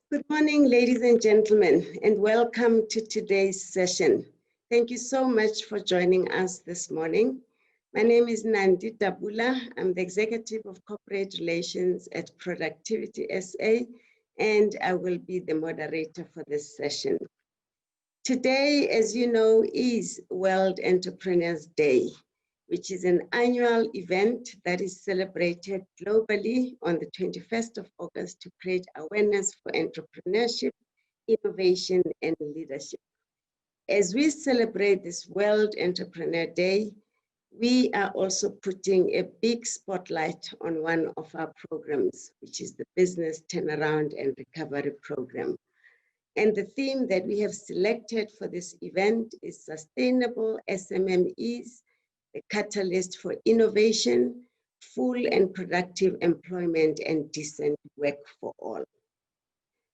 Good morning, ladies and gentlemen, and welcome to today's session. Thank you so much for joining us this morning. My name is Nandi Dabula. I'm the Executive of Corporate Relations at Productivity SA, and I will be the moderator for this session. Today, as you know, is World Entrepreneurs Day, which is an annual event that is celebrated globally on the 21st of August to create awareness for entrepreneurship, innovation, and leadership. As we celebrate this World Entrepreneur Day, we are also putting a big spotlight on one of our programs, which is the Business Turnaround and Recovery Program. And the theme that we have selected for this event is Sustainable SMMEs, the catalyst for innovation, full and productive employment, and decent work for all.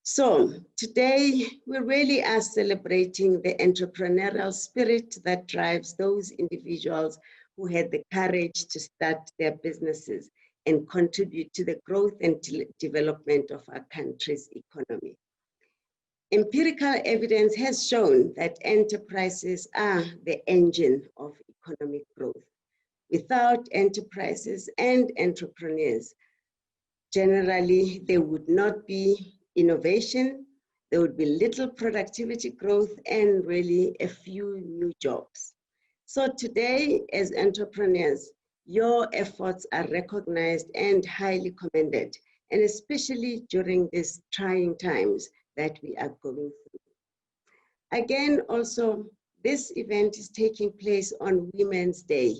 So today, we really are celebrating the entrepreneurial spirit that drives those individuals who had the courage to start their businesses and contribute to the growth and development of our country's economy. Empirical evidence has shown that enterprises are the engine of economic growth. Without enterprises and entrepreneurs, generally, there would not be innovation, there would be little productivity growth, and really a few new jobs. So today, as entrepreneurs, your efforts are recognized and highly commended, and especially during these trying times that we are going through. Again, also, this event is taking place on Women's Day.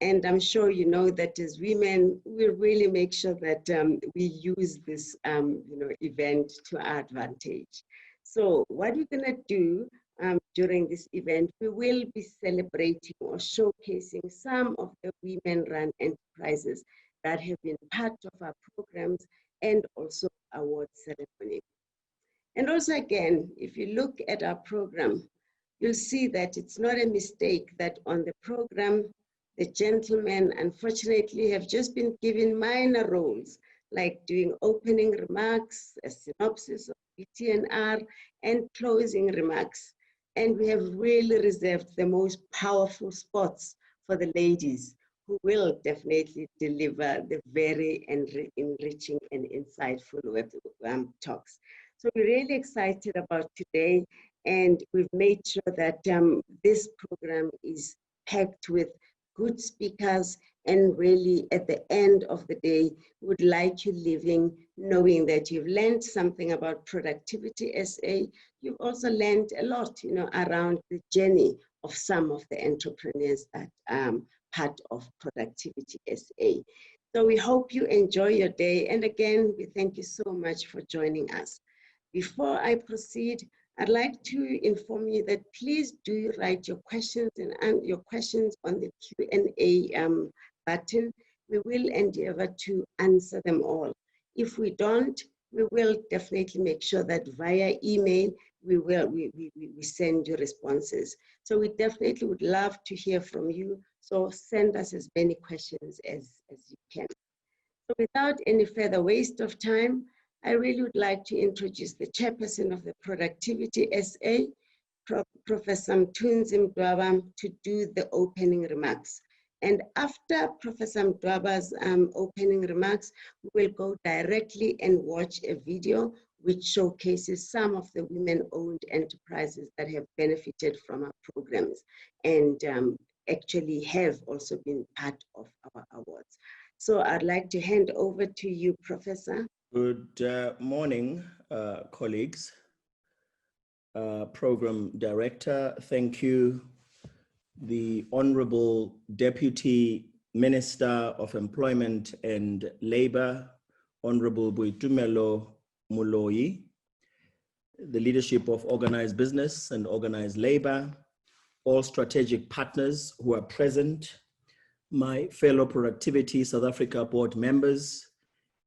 And I'm sure you know that as women, we really make sure that we use this event to our advantage. So what we're gonna do during this event, we will be celebrating or showcasing some of the women-run enterprises that have been part of our programs and also award ceremony. And also again, if you look at our program, you'll see that it's not a mistake that on the program, the gentlemen, unfortunately, have just been given minor roles, like doing opening remarks, a synopsis of BTNR, and closing remarks. And we have really reserved the most powerful spots for the ladies, who will definitely deliver the very enriching and insightful talks. So we're really excited about today, and we've made sure that this program is packed with good speakers, and really at the end of the day, would like you leaving knowing that you've learned something about Productivity SA. You've also learned a lot, around the journey of some of the entrepreneurs that are part of Productivity SA. So we hope you enjoy your day. And again, we thank you so much for joining us. Before I proceed, I'd like to inform you that please do write your questions and your questions on the Q&A button. We will endeavor to answer them all. If we don't, we will definitely make sure that via email, we send you responses. So we definitely would love to hear from you. So send us as many questions as you can. So without any further waste of time, I really would like to introduce the chairperson of the Productivity SA, Professor Mthunzi Mdwaba, to do the opening remarks. And after Professor Mdwaba's opening remarks, we will go directly and watch a video which showcases some of the women-owned enterprises that have benefited from our programs and actually have also been part of our awards. So I'd like to hand over to you, Professor. Good morning, colleagues. Program Director, thank you. The Honourable Deputy Minister of Employment and Labour, Honourable Boitumelo Moloi, the leadership of Organised Business and Organised Labour, all strategic partners who are present, my fellow Productivity South Africa board members,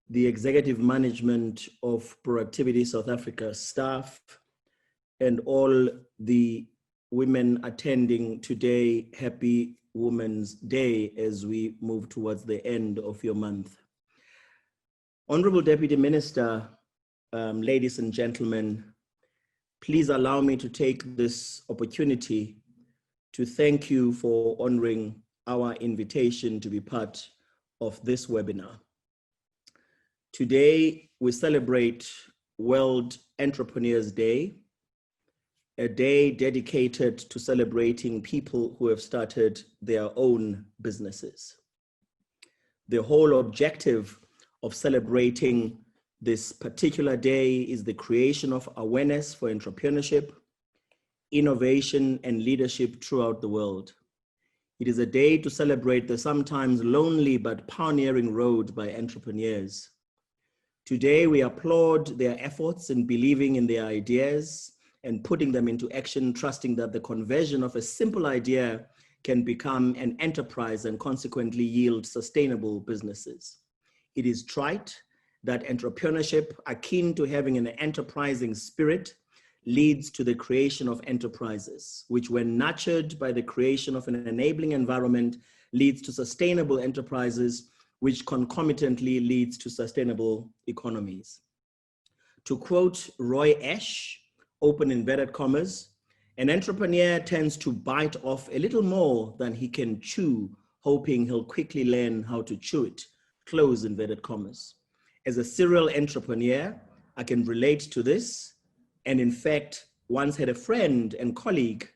the executive management of Productivity South Africa staff, and all the women attending today. Happy Women's Day as we move towards the end of your month. Honorable Deputy Minister, ladies and gentlemen, please allow me to take this opportunity to thank you for honoring our invitation to be part of this webinar. Today, we celebrate World Entrepreneurs Day, a day dedicated to celebrating people who have started their own businesses. The whole objective of celebrating this particular day is the creation of awareness for entrepreneurship, innovation, and leadership throughout the world. It is a day to celebrate the sometimes lonely but pioneering road by entrepreneurs. Today, we applaud their efforts in believing in their ideas and putting them into action, trusting that the conversion of a simple idea can become an enterprise and consequently yield sustainable businesses. It is trite that entrepreneurship, akin to having an enterprising spirit, leads to the creation of enterprises, which when nurtured by the creation of an enabling environment, leads to sustainable enterprises, which concomitantly leads to sustainable economies. To quote Roy Ash, open inverted commas, an entrepreneur tends to bite off a little more than he can chew, hoping he'll quickly learn how to chew it, close inverted commas. As a serial entrepreneur, I can relate to this, and in fact, once had a friend and colleague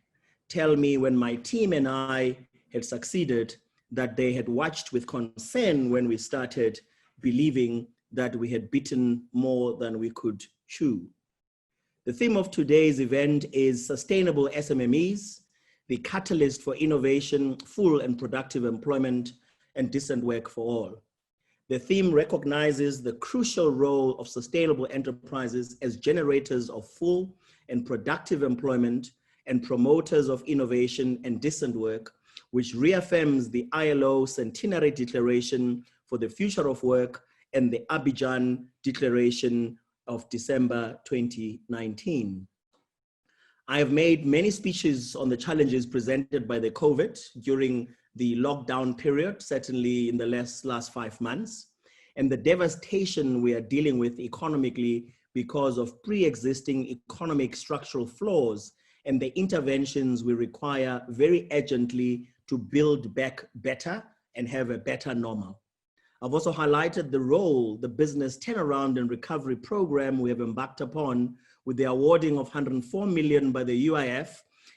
tell me when my team and I had succeeded that they had watched with concern when we started, believing that we had bitten more than we could chew. The theme of today's event is Sustainable SMMEs, the catalyst for innovation, full and productive employment, and decent work for all. The theme recognizes the crucial role of sustainable enterprises as generators of full and productive employment and promoters of innovation and decent work, which reaffirms the ILO Centenary Declaration for the Future of Work and the Abidjan Declaration of December 2019. I have made many speeches on the challenges presented by the COVID during the lockdown period, certainly in the last 5 months, and the devastation we are dealing with economically because of pre-existing economic structural flaws and the interventions we require very urgently to build back better and have a better normal. I've also highlighted the role the business turnaround and recovery program we have embarked upon with the awarding of 104 million by the UIF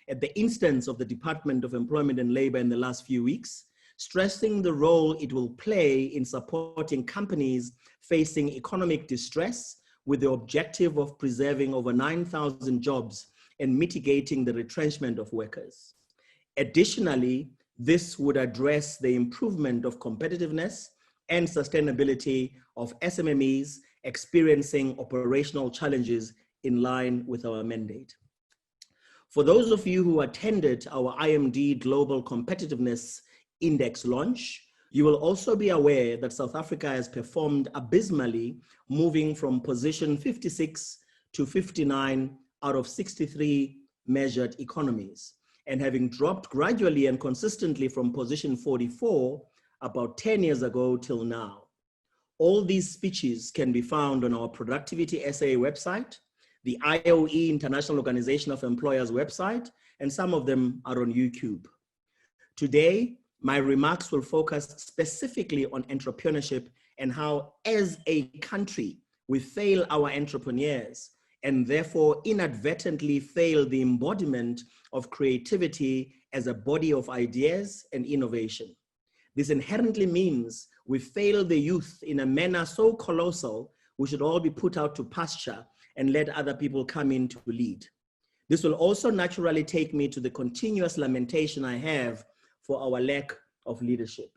at the instance of the Department of Employment and Labor in the last few weeks, stressing the role it will play in supporting companies facing economic distress with the objective of preserving over 9,000 jobs and mitigating the retrenchment of workers. Additionally, this would address the improvement of competitiveness and sustainability of SMMEs experiencing operational challenges in line with our mandate. For those of you who attended our IMD Global Competitiveness Index launch, you will also be aware that South Africa has performed abysmally, moving from position 56 to 59 out of 63 measured economies, and having dropped gradually and consistently from position 44 about 10 years ago till now. All these speeches can be found on our Productivity SA website, the IOE International Organization of Employers website, and some of them are on YouTube. Today, my remarks will focus specifically on entrepreneurship and how, as a country, we fail our entrepreneurs and therefore inadvertently fail the embodiment of creativity as a body of ideas and innovation. This inherently means we fail the youth in a manner so colossal, we should all be put out to pasture and let other people come in to lead. This will also naturally take me to the continuous lamentation I have for our lack of leadership.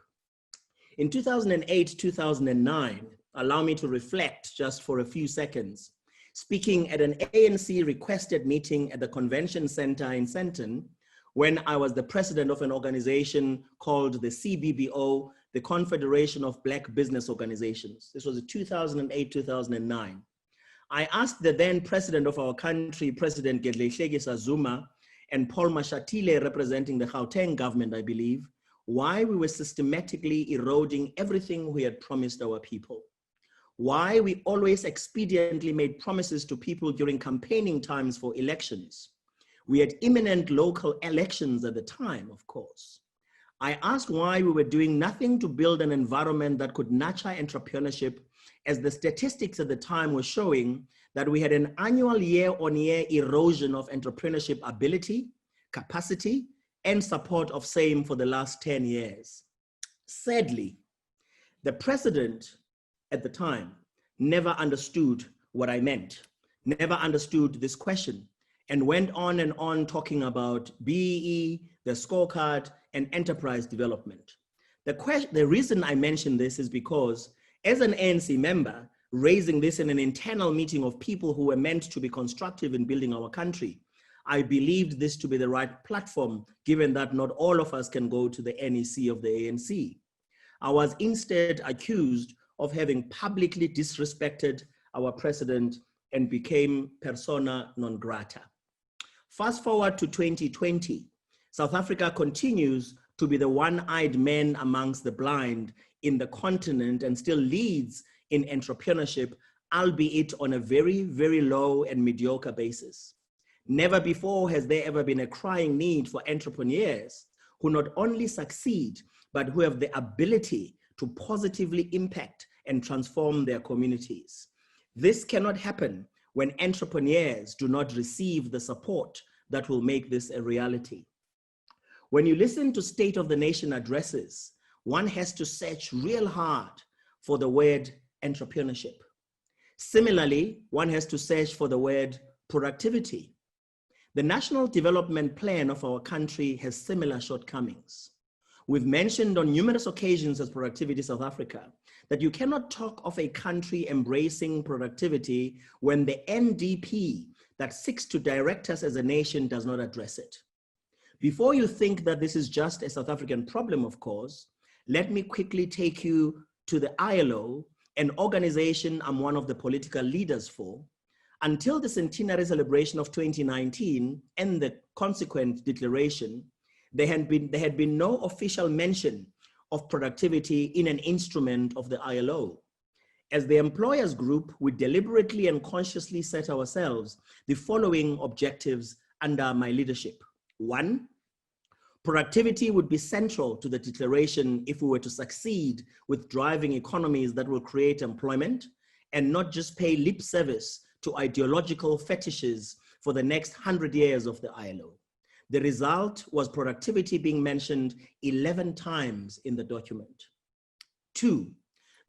In 2008-2009, allow me to reflect just for a few seconds. Speaking at an ANC requested meeting at the Convention Center in Sandton, when I was the president of an organization called the CBBO, the Confederation of Black Business Organizations. This was in 2008-2009. I asked the then president of our country, President Gedleyihlekisa Zuma, and Paul Mashatile, representing the Gauteng government, I believe, why we were systematically eroding everything we had promised our people. why we always expediently made promises to people during campaigning times for elections. We had imminent local elections at the time, of course. I asked why we were doing nothing to build an environment that could nurture entrepreneurship, as the statistics at the time were showing that we had an annual year-on-year erosion of entrepreneurship ability, capacity, and support of same for the last 10 years. Sadly, the president at the time never understood what I meant, never understood this question, and went on and on talking about BEE, the scorecard, and enterprise development. The reason I mention this is because as an ANC member, raising this in an internal meeting of people who were meant to be constructive in building our country, I believed this to be the right platform, given that not all of us can go to the NEC of the ANC. I was instead accused of having publicly disrespected our president and became persona non grata. Fast forward to 2020, South Africa continues to be the one-eyed man amongst the blind in the continent and still leads in entrepreneurship, albeit on a very, very low and mediocre basis. Never before has there ever been a crying need for entrepreneurs who not only succeed, but who have the ability to positively impact and transform their communities. This cannot happen when entrepreneurs do not receive the support that will make this a reality. When you listen to State of the Nation addresses, one has to search real hard for the word entrepreneurship. Similarly, one has to search for the word productivity. The National Development Plan of our country has similar shortcomings. We've mentioned on numerous occasions as Productivity South Africa that you cannot talk of a country embracing productivity when the NDP that seeks to direct us as a nation does not address it. Before you think that this is just a South African problem, of course, let me quickly take you to the ILO, an organization I'm one of the political leaders for. Until the centenary celebration of 2019 and the consequent declaration, there had been no official mention of productivity in an instrument of the ILO. As the employers group, we deliberately and consciously set ourselves the following objectives under my leadership. 1, productivity would be central to the declaration if we were to succeed with driving economies that will create employment and not just pay lip service to ideological fetishes for the next 100 years of the ILO. The result was productivity being mentioned 11 times in the document. 2,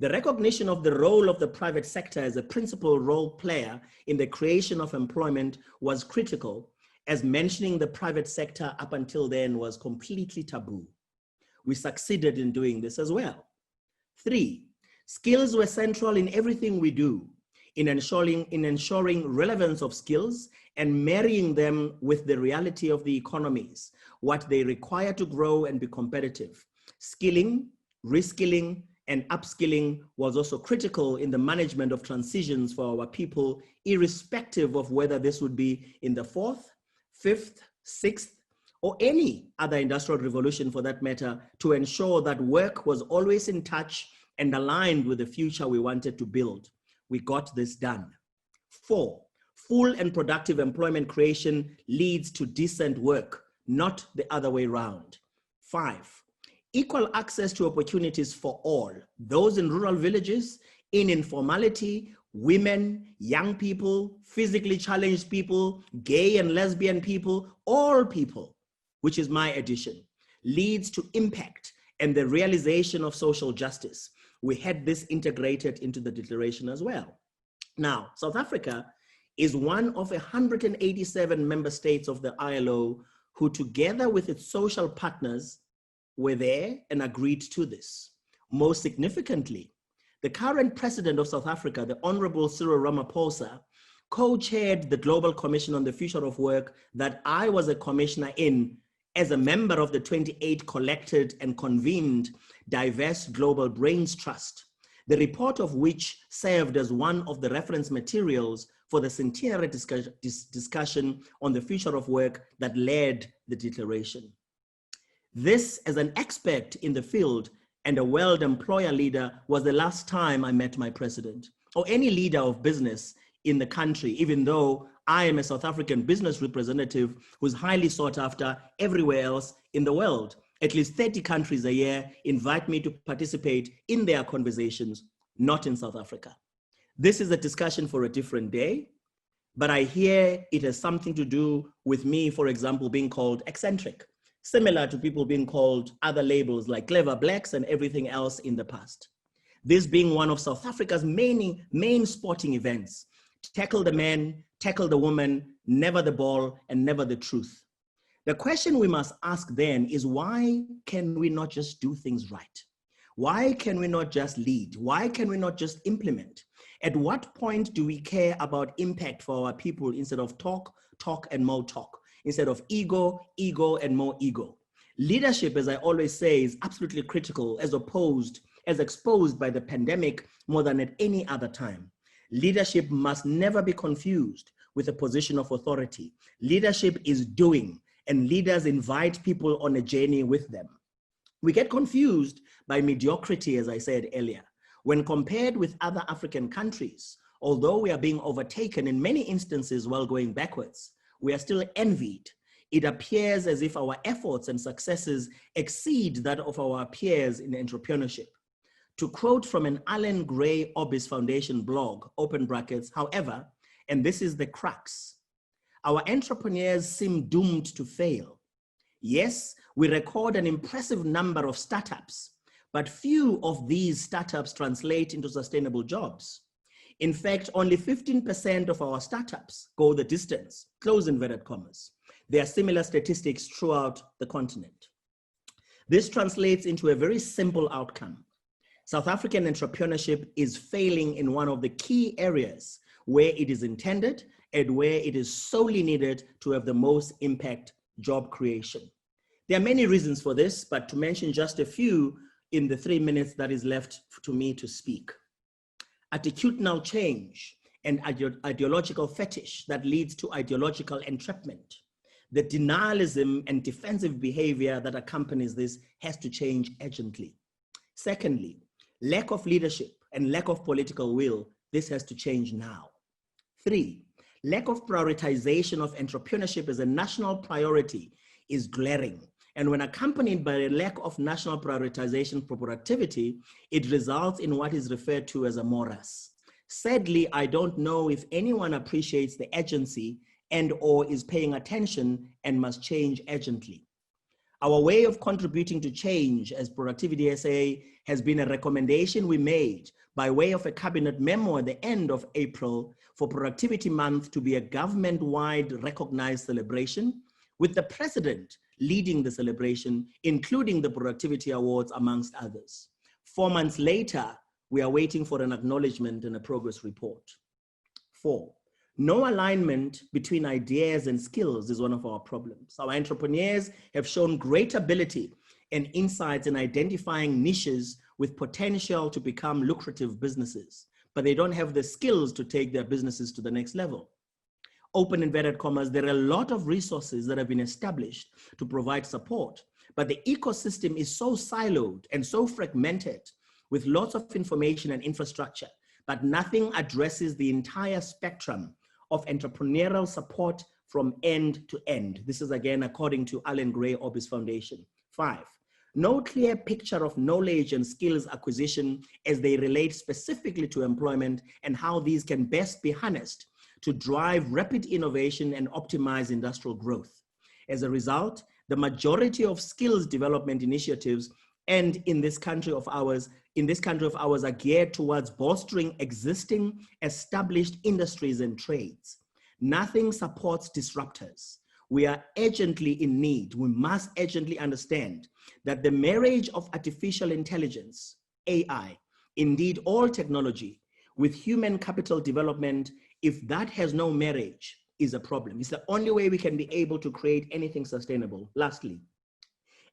the recognition of the role of the private sector as a principal role player in the creation of employment was critical, as mentioning the private sector up until then was completely taboo. We succeeded in doing this as well. 3, skills were central in everything we do, in ensuring relevance of skills and marrying them with the reality of the economies, what they require to grow and be competitive. Skilling, reskilling, and upskilling was also critical in the management of transitions for our people, irrespective of whether this would be in the 4th, 5th, 6th, or any other industrial revolution for that matter, to ensure that work was always in touch and aligned with the future we wanted to build. We got this done. 4, full and productive employment creation leads to decent work, not the other way around. 5, equal access to opportunities for all, those in rural villages, in informality, women, young people, physically challenged people, gay and lesbian people, all people, which is my addition, leads to impact and the realization of social justice. We had this integrated into the declaration as well. Now, South Africa is one of 187 member states of the ILO who, together with its social partners, were there and agreed to this. Most significantly, the current president of South Africa, the Honourable Cyril Ramaphosa, co-chaired the Global Commission on the Future of Work that I was a commissioner in as a member of the 28 collected and convened Diverse Global Brains Trust, the report of which served as one of the reference materials for the centenary discussion on the future of work that led the declaration. This, as an expert in the field and a world employer leader, was the last time I met my president. or any leader of business in the country, even though I am a South African business representative who's highly sought after everywhere else in the world. At least 30 countries a year invite me to participate in their conversations, not in South Africa. This is a discussion for a different day, but I hear it has something to do with me, for example, being called eccentric, similar to people being called other labels like clever blacks and everything else in the past. This being one of South Africa's main sporting events. Tackle the man, tackle the woman, never the ball, and never the truth. The question we must ask then is, why can we not just do things right? Why can we not just lead? Why can we not just implement? At what point do we care about impact for our people instead of talk, and more talk? Instead of ego, and more ego? Leadership, as I always say, is absolutely critical as exposed by the pandemic more than at any other time. Leadership must never be confused with a position of authority. Leadership is doing, and leaders invite people on a journey with them. We get confused by mediocrity, as I said earlier. When compared with other African countries, although we are being overtaken in many instances while going backwards, we are still envied. It appears as if our efforts and successes exceed that of our peers in entrepreneurship. To quote from an Alan Gray Orbis Foundation blog, open brackets, however, and this is the crux, our entrepreneurs seem doomed to fail. Yes, we record an impressive number of startups, but few of these startups translate into sustainable jobs. In fact, only 15% of our startups go the distance, close inverted commas. There are similar statistics throughout the continent. This translates into a very simple outcome. South African entrepreneurship is failing in one of the key areas where it is intended and where it is solely needed to have the most impact: job creation. There are many reasons for this, but to mention just a few in the 3 minutes that is left to me to speak. Attitudinal change and ideological fetish that leads to ideological entrapment. The denialism and defensive behavior that accompanies this has to change urgently. Secondly, lack of leadership and lack of political will. This has to change now. 3, lack of prioritization of entrepreneurship as a national priority is glaring. And when accompanied by a lack of national prioritization for productivity, it results in what is referred to as a morass. Sadly, I don't know if anyone appreciates the urgency and/or is paying attention and must change urgently. Our way of contributing to change as Productivity SA has been a recommendation we made by way of a cabinet memo at the end of April for Productivity Month to be a government-wide recognized celebration, with the president leading the celebration, including the Productivity Awards, amongst others. 4 months later, we are waiting for an acknowledgement and a progress report. 4, no alignment between ideas and skills is one of our problems. Our entrepreneurs have shown great ability and insights in identifying niches with potential to become lucrative businesses, but they don't have the skills to take their businesses to the next level. Open inverted commas, there are a lot of resources that have been established to provide support, but the ecosystem is so siloed and so fragmented with lots of information and infrastructure, but nothing addresses the entire spectrum of entrepreneurial support from end to end. This is again according to Alan Gray Orbis Foundation. 5, no clear picture of knowledge and skills acquisition as they relate specifically to employment and how these can best be harnessed to drive rapid innovation and optimize industrial growth. As a result, the majority of skills development initiatives and in this country of ours are geared towards bolstering existing established industries and trades. Nothing supports disruptors. We are urgently in need. We must urgently understand that the marriage of artificial intelligence, AI, indeed all technology, with human capital development, if that has no marriage, is a problem. It's the only way we can be able to create anything sustainable. Lastly,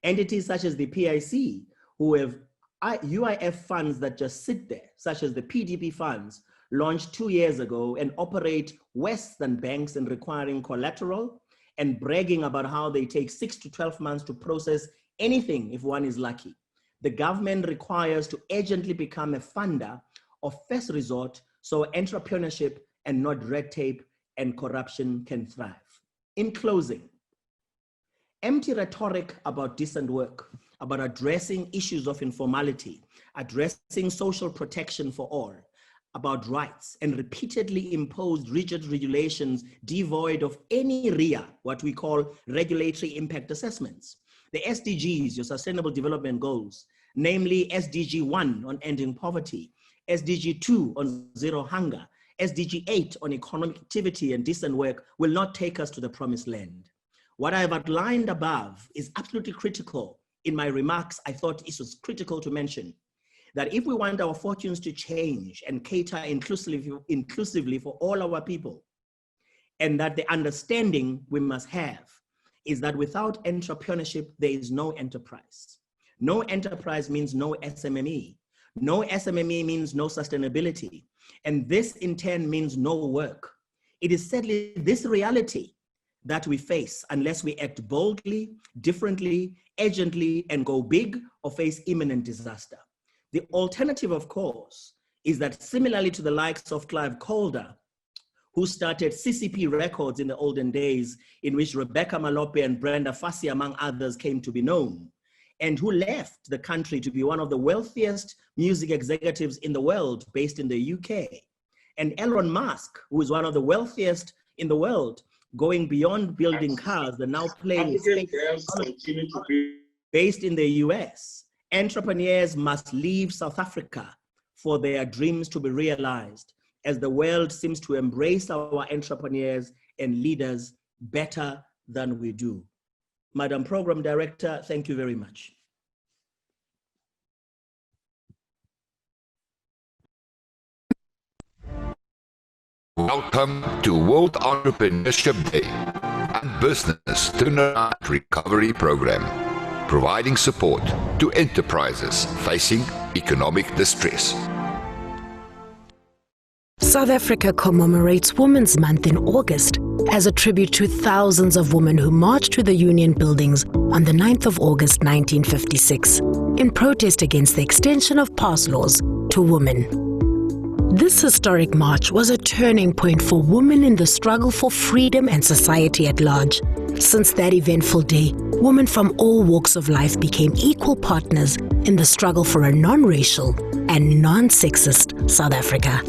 entities such as the PIC, who have UIF funds that just sit there, such as the PDP funds, launched 2 years ago and operate worse than banks in requiring collateral and bragging about how they take 6 to 12 months to process anything if one is lucky. The government requires to urgently become a funder of first resort so entrepreneurship and not red tape and corruption can thrive. In closing, empty rhetoric about decent work, about addressing issues of informality, addressing social protection for all, about rights, and repeatedly imposed rigid regulations devoid of any RIA, what we call regulatory impact assessments. The SDGs, your Sustainable Development Goals, namely SDG 1 on ending poverty, SDG 2 on zero hunger, SDG 8 on economic activity and decent work will not take us to the promised land. What I have outlined above is absolutely critical. In my remarks, I thought it was critical to mention that if we want our fortunes to change and cater inclusively for all our people, and that the understanding we must have is that without entrepreneurship, there is no enterprise. No enterprise means no SMME. No SMME means no sustainability. And this in turn means no work. It is sadly this reality that we face unless we act boldly, differently, urgently, and go big or face imminent disaster. The alternative, of course, is that similarly to the likes of Clive Calder, who started CCP Records in the olden days, in which Rebecca Malope and Brenda Fassie, among others, came to be known, and who left the country to be one of the wealthiest music executives in the world, based in the UK. And Elon Musk, who is one of the wealthiest in the world, going beyond building cars, they're now playing space, based in the US. Entrepreneurs must leave South Africa for their dreams to be realized, as the world seems to embrace our entrepreneurs and leaders better than we do. Madam Program Director, thank you very much. Welcome to World Entrepreneurship Day and Business Turnaround Recovery Program, providing support to enterprises facing economic distress. South Africa commemorates Women's Month in August as a tribute to thousands of women who marched to the Union buildings on the 9th of August 1956 in protest against the extension of pass laws to women. This historic march was a turning point for women in the struggle for freedom and society at large. Since that eventful day, women from all walks of life became equal partners in the struggle for a non-racial and non-sexist South Africa.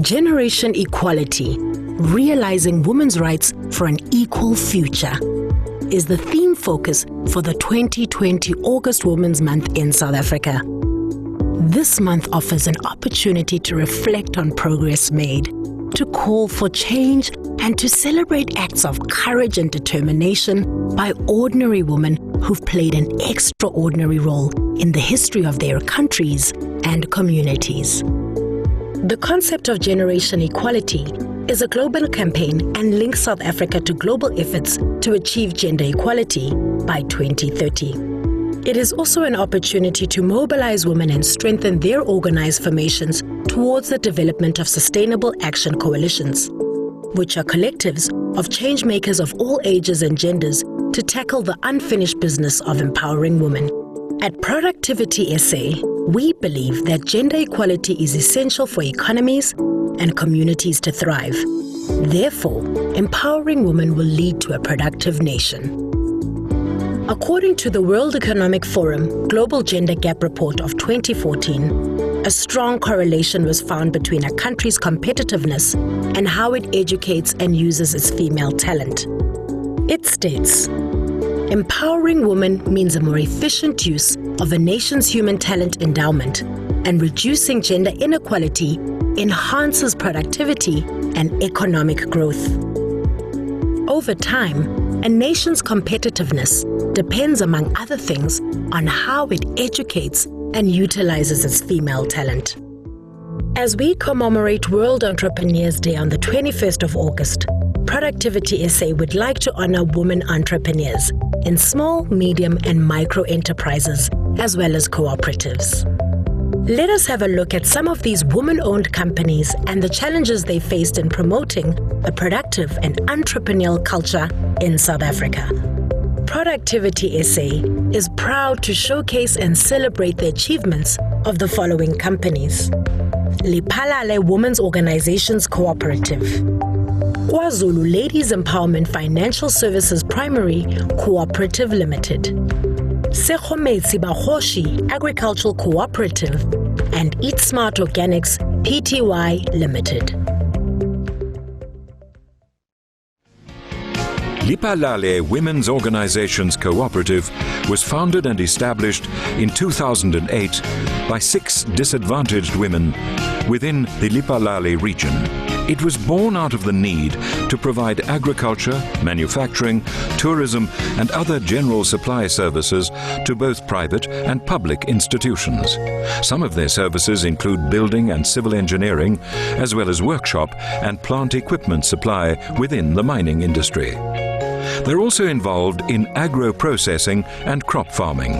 Generation Equality, Realizing Women's Rights for an Equal Future, is the theme focus for the 2020 August Women's Month in South Africa. This month offers an opportunity to reflect on progress made, to call for change, and to celebrate acts of courage and determination by ordinary women who've played an extraordinary role in the history of their countries and communities. The concept of generation equality is a global campaign and links South Africa to global efforts to achieve gender equality by 2030. It is also an opportunity to mobilize women and strengthen their organized formations towards the development of sustainable action coalitions, which are collectives of change makers of all ages and genders to tackle the unfinished business of empowering women. At Productivity SA, we believe that gender equality is essential for economies and communities to thrive. Therefore, empowering women will lead to a productive nation. According to the World Economic Forum Global Gender Gap Report of 2014, a strong correlation was found between a country's competitiveness and how it educates and uses its female talent. It states, empowering women means a more efficient use of a nation's human talent endowment, and reducing gender inequality enhances productivity and economic growth. Over time, a nation's competitiveness depends, among other things, on how it educates and utilizes its female talent. As we commemorate World Entrepreneurs Day on the 21st of August, Productivity SA would like to honor women entrepreneurs in small, medium, and micro enterprises, as well as cooperatives. Let us have a look at some of these women-owned companies and the challenges they faced in promoting a productive and entrepreneurial culture in South Africa. Productivity SA is proud to showcase and celebrate the achievements of the following companies: Lipalale Women's Organizations Cooperative, KwaZulu Ladies Empowerment Financial Services Primary Cooperative Limited, Sekhometsi Bahoshi Agricultural Cooperative, and Eat Smart Organics Pty Limited. Lipalale Women's Organizations Cooperative was founded and established in 2008 by 6 disadvantaged women within the Lipalale region. It was born out of the need to provide agriculture, manufacturing, tourism, and other general supply services to both private and public institutions. Some of their services include building and civil engineering, as well as workshop and plant equipment supply within the mining industry. They're also involved in agro-processing and crop farming.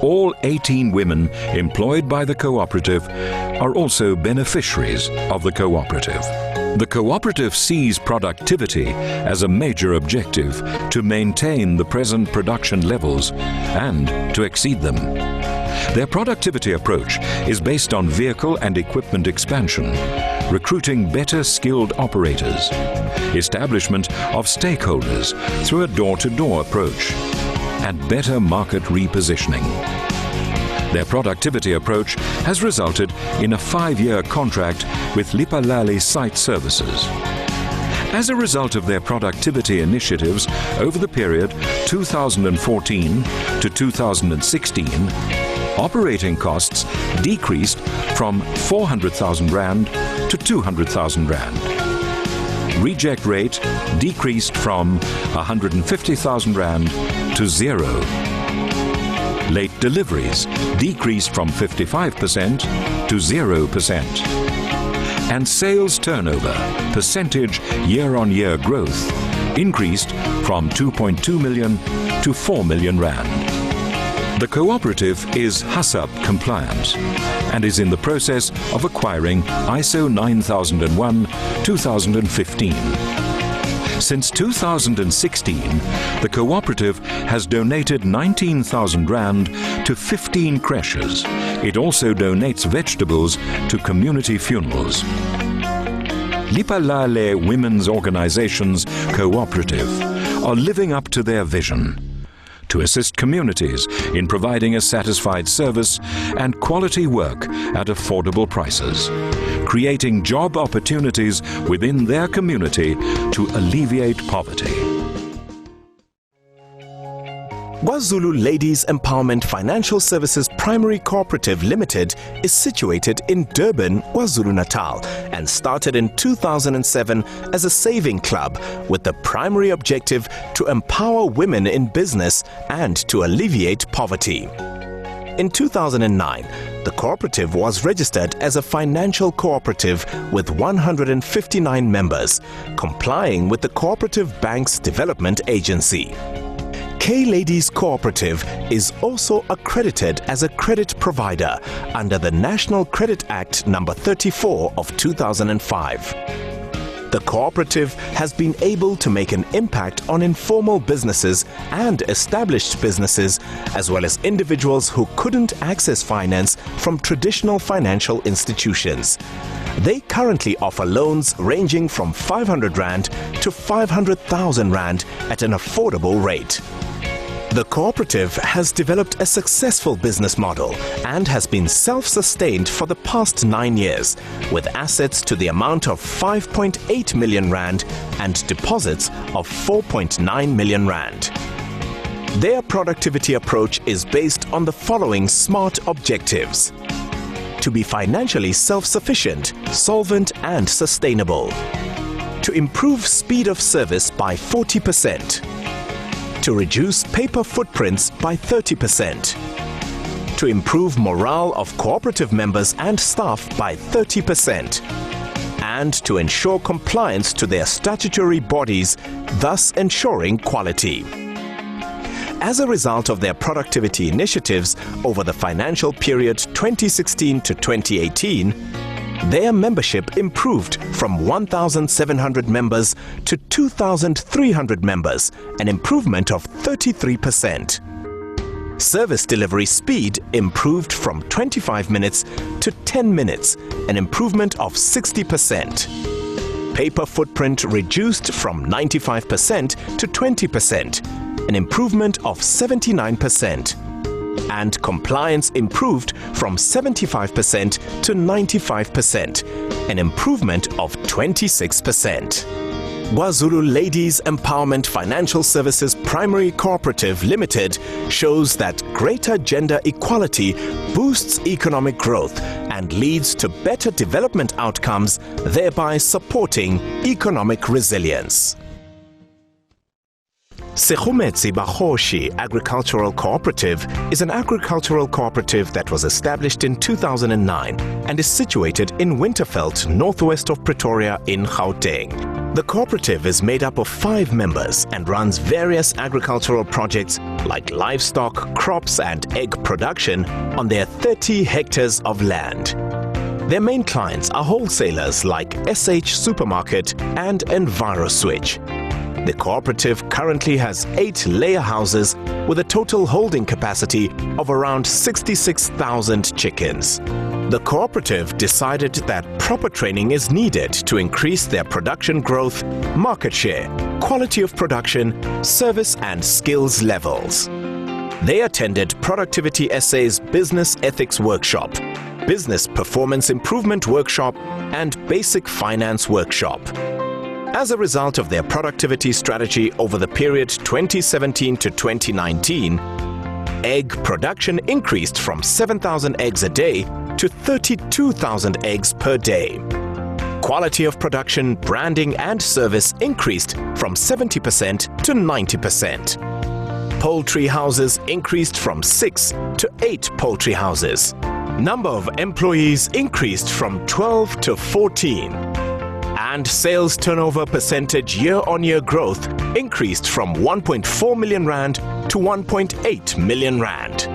All 18 women employed by the cooperative are also beneficiaries of the cooperative. The cooperative sees productivity as a major objective to maintain the present production levels and to exceed them. Their productivity approach is based on vehicle and equipment expansion, recruiting better skilled operators, establishment of stakeholders through a door-to-door approach, and better market repositioning. Their productivity approach has resulted in a 5-year contract with Lipalale Site Services. As a result of their productivity initiatives over the period 2014 to 2016, operating costs decreased from 400,000 Rand to 200,000 Rand. Reject rate decreased from 150,000 Rand to 0. Late deliveries decreased from 55% to 0%. And sales turnover percentage year-on-year growth increased from 2.2 million to 4 million Rand. The cooperative is HACCP compliant and is in the process of acquiring ISO 9001-2015. Since 2016, the cooperative has donated 19,000 Rand to 15 creches. It also donates vegetables to community funerals. Lipalale Women's Organizations Cooperative are living up to their vision to assist communities in providing a satisfied service and quality work at affordable prices, creating job opportunities within their community to alleviate poverty. KwaZulu Ladies Empowerment Financial Services Primary Cooperative Limited is situated in Durban, KwaZulu-Natal, and started in 2007 as a saving club with the primary objective to empower women in business and to alleviate poverty. In 2009, the cooperative was registered as a financial cooperative with 159 members, complying with the Cooperative Banks Development Agency. K-Ladies Cooperative is also accredited as a credit provider under the National Credit Act No. 34 of 2005. The cooperative has been able to make an impact on informal businesses and established businesses, as well as individuals who couldn't access finance from traditional financial institutions. They currently offer loans ranging from 500 Rand to 500,000 Rand at an affordable rate. The cooperative has developed a successful business model and has been self-sustained for the past 9 years, with assets to the amount of 5.8 million Rand and deposits of 4.9 million Rand. Their productivity approach is based on the following SMART objectives: to be financially self-sufficient, solvent and sustainable, to improve speed of service by 40%, to reduce paper footprints by 30%, to improve morale of cooperative members and staff by 30%, and to ensure compliance to their statutory bodies, thus ensuring quality. As a result of their productivity initiatives over the financial period 2016 to 2018, their membership improved from 1,700 members to 2,300 members, an improvement of 33%. Service delivery speed improved from 25 minutes to 10 minutes, an improvement of 60%. Paper footprint reduced from 95% to 20%, an improvement of 79%. And compliance improved from 75% to 95%, an improvement of 26%. KwaZulu Ladies Empowerment Financial Services Primary Cooperative Limited shows that greater gender equality boosts economic growth and leads to better development outcomes, thereby supporting economic resilience. Sekhumetsi Bahoshi Agricultural Cooperative is an agricultural cooperative that was established in 2009 and is situated in Winterveld, northwest of Pretoria in Gauteng. The cooperative is made up of 5 members and runs various agricultural projects like livestock, crops and egg production on their 30 hectares of land. Their main clients are wholesalers like SH Supermarket and EnviroSwitch. The cooperative currently has 8 layer houses with a total holding capacity of around 66,000 chickens. The cooperative decided that proper training is needed to increase their production growth, market share, quality of production, service and skills levels. They attended Productivity SA's Business Ethics Workshop, Business Performance Improvement Workshop and Basic Finance Workshop. As a result of their productivity strategy over the period 2017 to 2019, egg production increased from 7,000 eggs a day to 32,000 eggs per day. Quality of production, branding and service increased from 70% to 90%. Poultry houses increased from 6 to 8 poultry houses. Number of employees increased from 12 to 14. And sales turnover percentage year-on-year growth increased from 1.4 million rand to 1.8 million rand.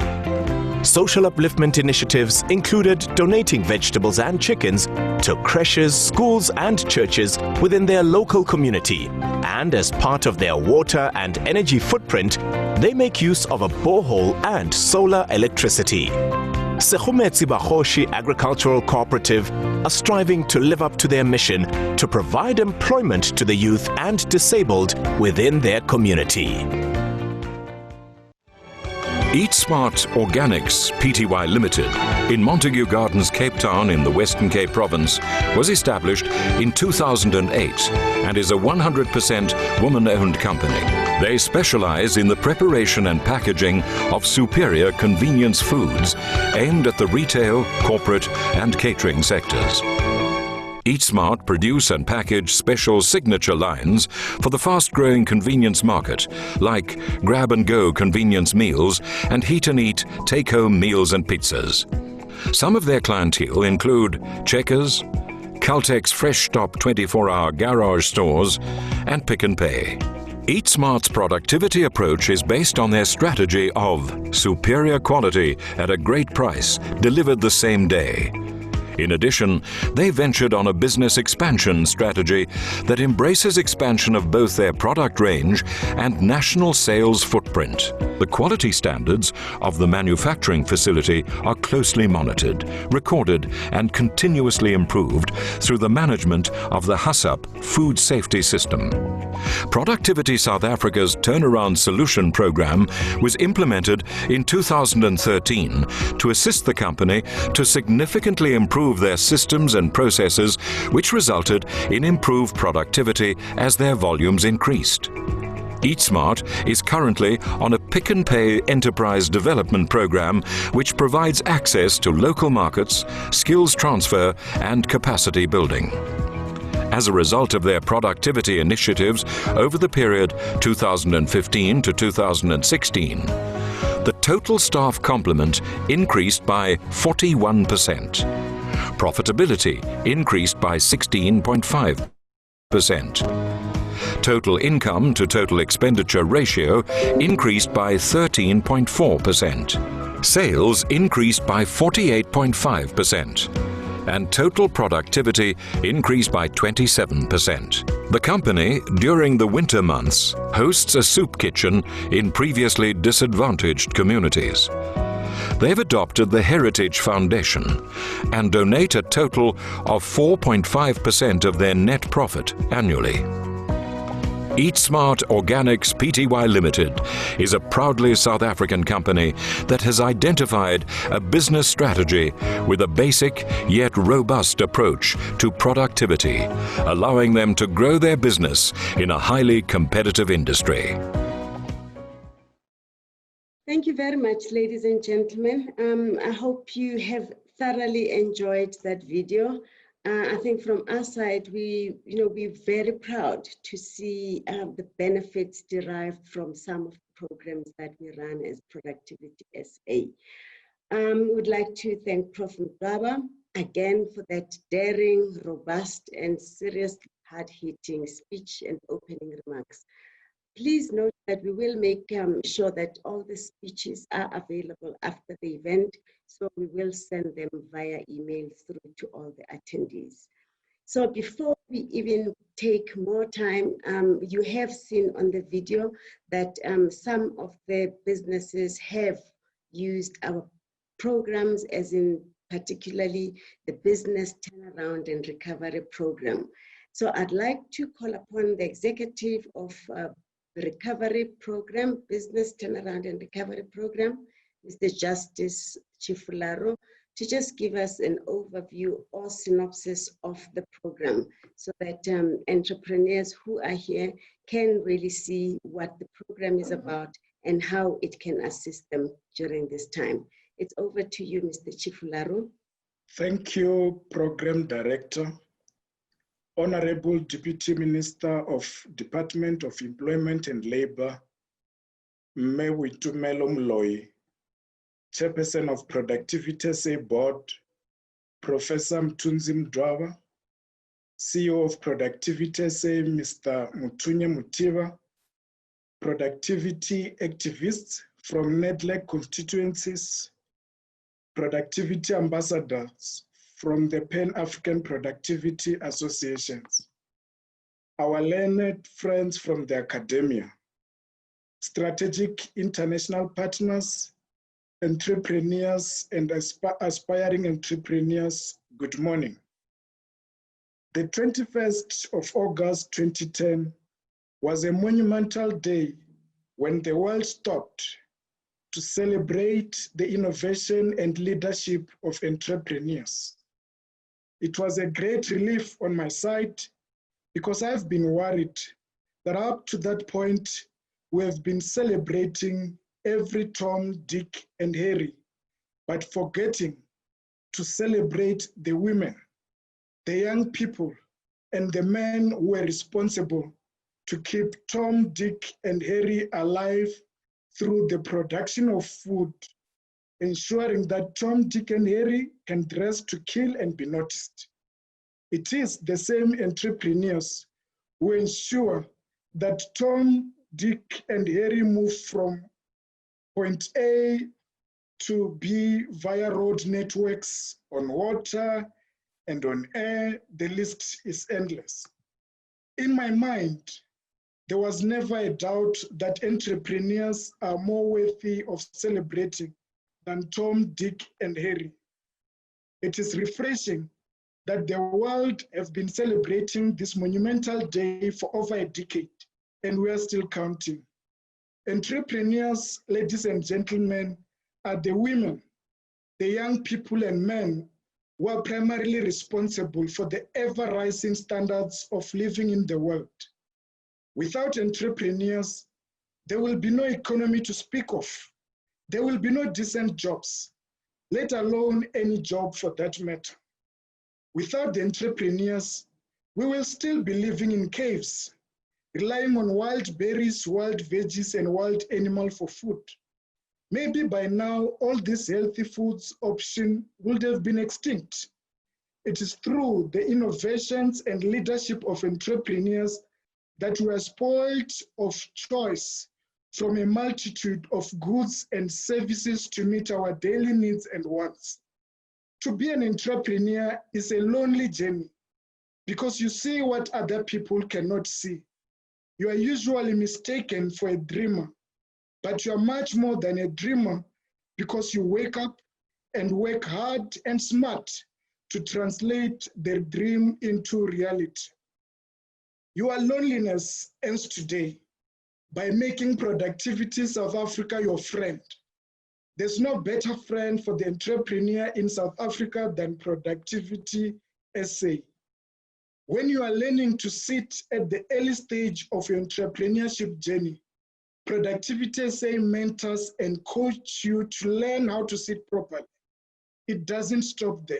Social upliftment initiatives included donating vegetables and chickens to creches, schools and churches within their local community. And as part of their water and energy footprint, they make use of a borehole and solar electricity. Sekhumetsi Bahoshi Agricultural Cooperative are striving to live up to their mission to provide employment to the youth and disabled within their community. Eat Smart Organics Pty Limited in Montague Gardens, Cape Town in the Western Cape Province was established in 2008 and is a 100% woman-owned company. They specialize in the preparation and packaging of superior convenience foods aimed at the retail, corporate and catering sectors. Eat Smart produce and package special signature lines for the fast-growing convenience market, like grab-and-go convenience meals and heat-and-eat take-home meals and pizzas. Some of their clientele include Checkers, Caltex Fresh Stop 24-hour garage stores, and Pick n Pay. Eat Smart's productivity approach is based on their strategy of superior quality at a great price, delivered the same day. In addition, they ventured on a business expansion strategy that embraces expansion of both their product range and national sales footprint. The quality standards of the manufacturing facility are closely monitored, recorded and continuously improved through the management of the HACCP food safety system. Productivity South Africa's Turnaround Solution Program was implemented in 2013 to assist the company to significantly improve their systems and processes, which resulted in improved productivity as their volumes increased. Eat Smart is currently on a Pick n Pay enterprise development program which provides access to local markets, skills transfer and capacity building. As a result of their productivity initiatives over the period 2015 to 2016, the total staff complement increased by 41%. Profitability increased by 16.5%. Total income to total expenditure ratio increased by 13.4%. Sales increased by 48.5%. and total productivity increased by 27%. The company, during the winter months, hosts a soup kitchen in previously disadvantaged communities. They've adopted the Heritage Foundation and donate a total of 4.5% of their net profit annually. Eat Smart Organics Pty Limited is a proudly South African company that has identified a business strategy with a basic yet robust approach to productivity, allowing them to grow their business in a highly competitive industry. Thank you very much, ladies and gentlemen. I hope you have thoroughly enjoyed that video. I think from our side, we're very proud to see the benefits derived from some of the programs that we run as Productivity SA. We would like to thank Prof. Mdaba again for that daring, robust, and seriously hard-hitting speech and opening remarks. Please note that we will make sure that all the speeches are available after the event, so we will send them via email through to all the attendees. So before we even take more time, you have seen on the video that some of the businesses have used our programs, as in particularly the Business Turnaround and Recovery Program. So I'd like to call upon the executive of the Recovery Program, Business Turnaround and Recovery Program, Mr. Justice Chifularo, to just give us an overview or synopsis of the program so that entrepreneurs who are here can really see what the program is about and how it can assist them during this time. It's over to you, Mr. Chifularo. Thank you, Program Director. Honourable Deputy Minister of Department of Employment and Labour, Boitumelo Moloi, Chairperson of Productivity SA Board, Professor Mthunzi Mdaba, CEO of Productivity SA, Mr. Muthunya Muthiva, productivity activists from NEDLAC constituencies, productivity ambassadors from the Pan-African Productivity Associations, our learned friends from the academia, strategic international partners, entrepreneurs and aspiring entrepreneurs, good morning. The 21st of August 2010 was a monumental day when the world stopped to celebrate the innovation and leadership of entrepreneurs. It was a great relief on my side because I've been worried that up to that point, we have been celebrating every Tom, Dick, and Harry, but forgetting to celebrate the women, the young people, and the men who were responsible to keep Tom, Dick, and Harry alive through the production of food, ensuring that Tom, Dick, and Harry can dress to kill and be noticed. It is the same entrepreneurs who ensure that Tom, Dick, and Harry move from point A to B via road networks, on water, and on air. The list is endless. In my mind, there was never a doubt that entrepreneurs are more worthy of celebrating than Tom, Dick, and Harry. It is refreshing that the world has been celebrating this monumental day for over a decade, and we are still counting. Entrepreneurs, ladies and gentlemen, are the women, the young people and men who are primarily responsible for the ever-rising standards of living in the world. Without entrepreneurs, there will be no economy to speak of. There will be no decent jobs, let alone any job for that matter. Without the entrepreneurs, we will still be living in caves, relying on wild berries, wild veggies, and wild animals for food. Maybe by now, all these healthy foods options would have been extinct. It is through the innovations and leadership of entrepreneurs that we are spoiled of choice from a multitude of goods and services to meet our daily needs and wants. To be an entrepreneur is a lonely journey because you see what other people cannot see. You are usually mistaken for a dreamer, but you are much more than a dreamer because you wake up and work hard and smart to translate their dream into reality. Your loneliness ends today by making Productivity South Africa your friend. There's no better friend for the entrepreneur in South Africa than Productivity SA. When you are learning to sit at the early stage of your entrepreneurship journey, Productivity SA mentors and coach you to learn how to sit properly. It doesn't stop there.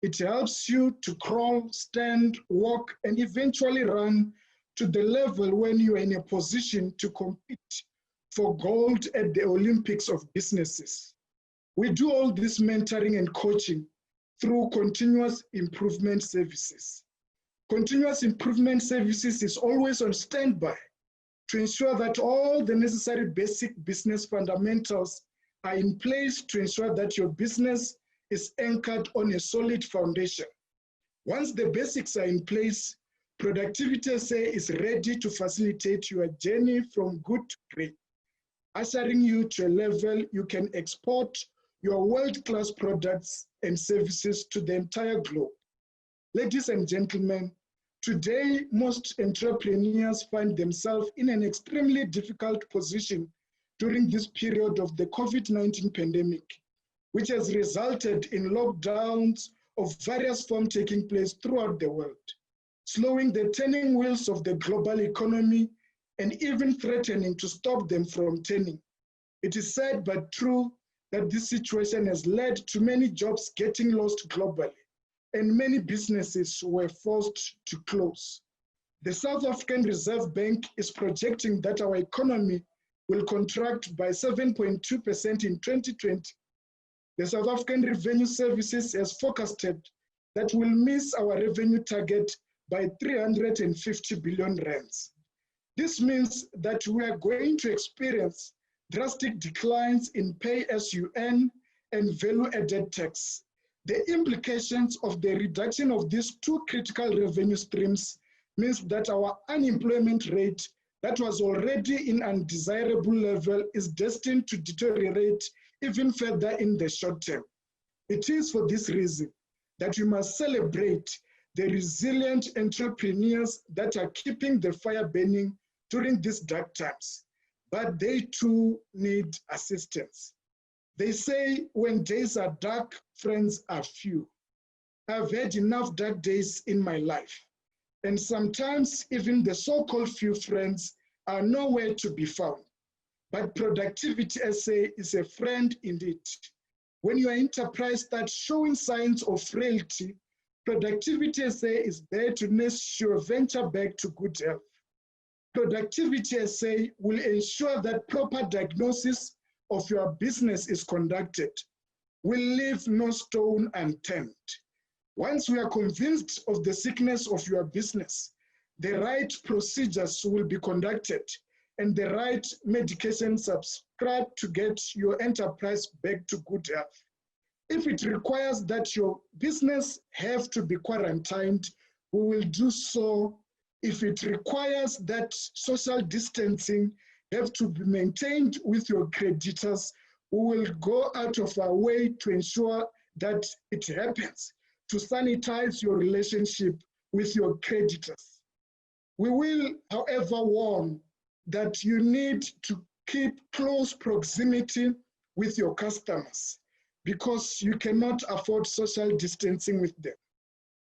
It helps you to crawl, stand, walk, and eventually run to the level when you are in a position to compete for gold at the Olympics of businesses. We do all this mentoring and coaching through continuous improvement services. Continuous improvement services is always on standby to ensure that all the necessary basic business fundamentals are in place to ensure that your business is anchored on a solid foundation. Once the basics are in place, Productivity SA is ready to facilitate your journey from good to great, ushering you to a level you can export your world-class products and services to the entire globe. Ladies and gentlemen, today, most entrepreneurs find themselves in an extremely difficult position during this period of the COVID-19 pandemic, which has resulted in lockdowns of various forms taking place throughout the world, slowing the turning wheels of the global economy and even threatening to stop them from turning. It is sad but true that this situation has led to many jobs getting lost globally, and many businesses were forced to close. The South African Reserve Bank is projecting that our economy will contract by 7.2% in 2020. The South African Revenue Services has forecasted that we'll miss our revenue target by 350 billion rands. This means that we are going to experience drastic declines in pay-as-you-earn and value-added tax. The implications of the reduction of these two critical revenue streams means that our unemployment rate that was already in an undesirable level is destined to deteriorate even further in the short term. It is for this reason that we must celebrate the resilient entrepreneurs that are keeping the fire burning during these dark times, but they too need assistance. They say when days are dark, friends are few. I've had enough dark days in my life, and sometimes even the so-called few friends are nowhere to be found. But Productivity SA is a friend indeed. When your enterprise starts showing signs of frailty, Productivity SA is there to nurse your venture back to good health. Productivity SA will ensure that proper diagnosis of your business is conducted. We'll leave no stone unturned. Once we are convinced of the sickness of your business, the right procedures will be conducted and the right medication subscribed to get your enterprise back to good health. If it requires that your business have to be quarantined, we will do so. If it requires that social distancing have to be maintained with your creditors, we will go out of our way to ensure that it happens, to sanitize your relationship with your creditors. We will, however, warn that you need to keep close proximity with your customers because you cannot afford social distancing with them.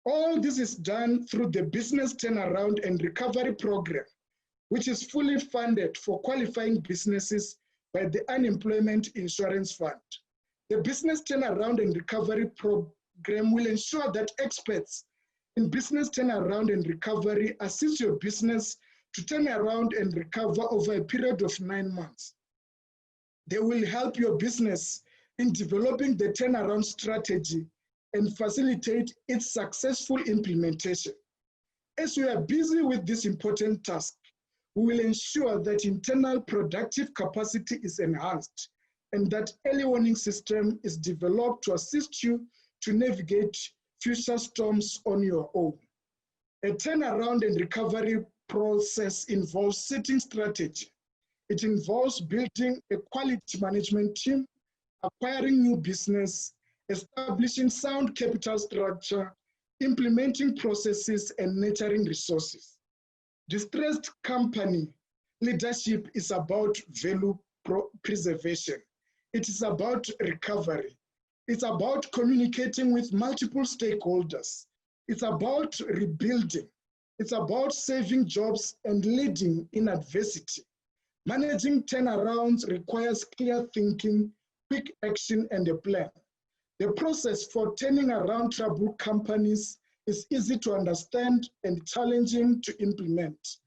All this is done through the Business Turnaround and Recovery Program, which is fully funded for qualifying businesses by the Unemployment Insurance Fund. The Business Turnaround and Recovery Program will ensure that experts in business turnaround and recovery assist your business to turn around and recover over a period of 9 months. They will help your business in developing the turnaround strategy and facilitate its successful implementation. As we are busy with this important task, we will ensure that internal productive capacity is enhanced and that early warning system is developed to assist you to navigate future storms on your own. A turnaround and recovery process involves setting strategy. It involves building a quality management team, acquiring new business, establishing sound capital structure, implementing processes, and nurturing resources. Distressed company leadership is about value preservation. It is about recovery. It's about communicating with multiple stakeholders. It's about rebuilding. It's about saving jobs and leading in adversity. Managing turnarounds requires clear thinking, quick action, and a plan. The process for turning around troubled companies is easy to understand and challenging to implement.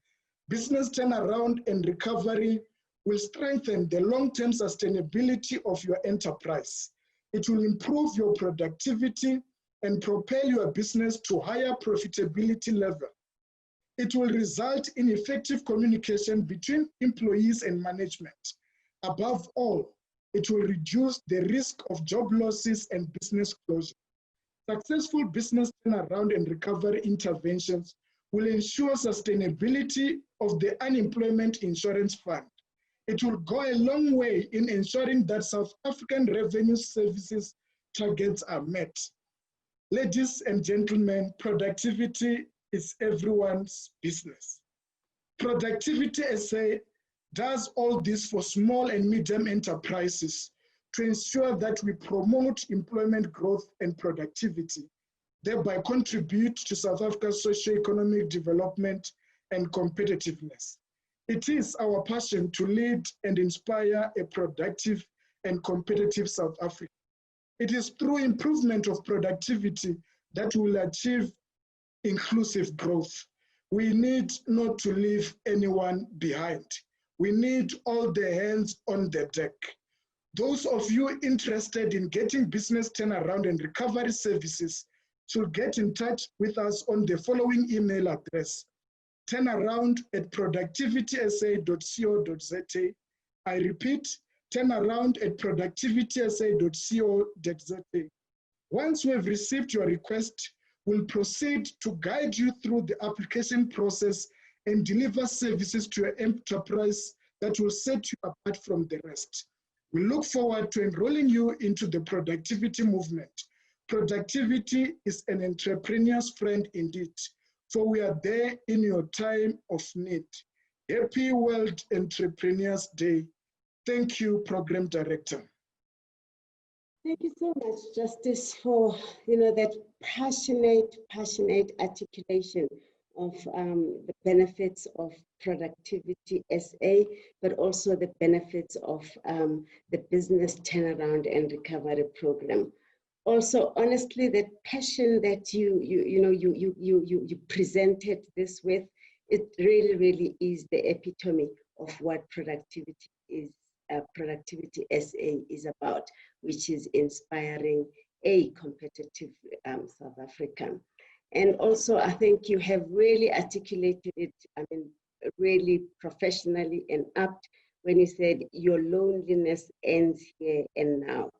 Business turnaround and recovery will strengthen the long-term sustainability of your enterprise. It will improve your productivity and propel your business to higher profitability level. It will result in effective communication between employees and management. Above all, it will reduce the risk of job losses and business closure. Successful business turnaround and recovery interventions will ensure sustainability of the unemployment insurance fund. It will go a long way in ensuring that South African revenue services targets are met. Ladies and gentlemen, productivity is everyone's business. Productivity SA does all this for small and medium enterprises to ensure that we promote employment growth and productivity, thereby contribute to South Africa's socio-economic development and competitiveness. It is our passion to lead and inspire a productive and competitive South Africa. It is through improvement of productivity that we will achieve inclusive growth. We need not to leave anyone behind. We need all the hands on the deck. Those of you interested in getting business turnaround and recovery services should get in touch with us on the following email address: turnaround@productivitysa.co.za. I repeat, turnaround@productivitysa.co.za. Once we have received your request, we'll proceed to guide you through the application process and deliver services to your enterprise that will set you apart from the rest. We look forward to enrolling you into the productivity movement. Productivity is an entrepreneur's friend indeed, for we are there in your time of need. Happy World Entrepreneurs Day. Thank you, Program Director. Thank you so much, Justice, for that passionate articulation of the benefits of Productivity SA, but also the benefits of the business turnaround and recovery program. Also, honestly, the passion that you presented this with, it really is the epitome of what Productivity SA is about, which is inspiring a competitive South Africa. And also, I think you have really articulated it, really professionally and apt when you said your loneliness ends here and now.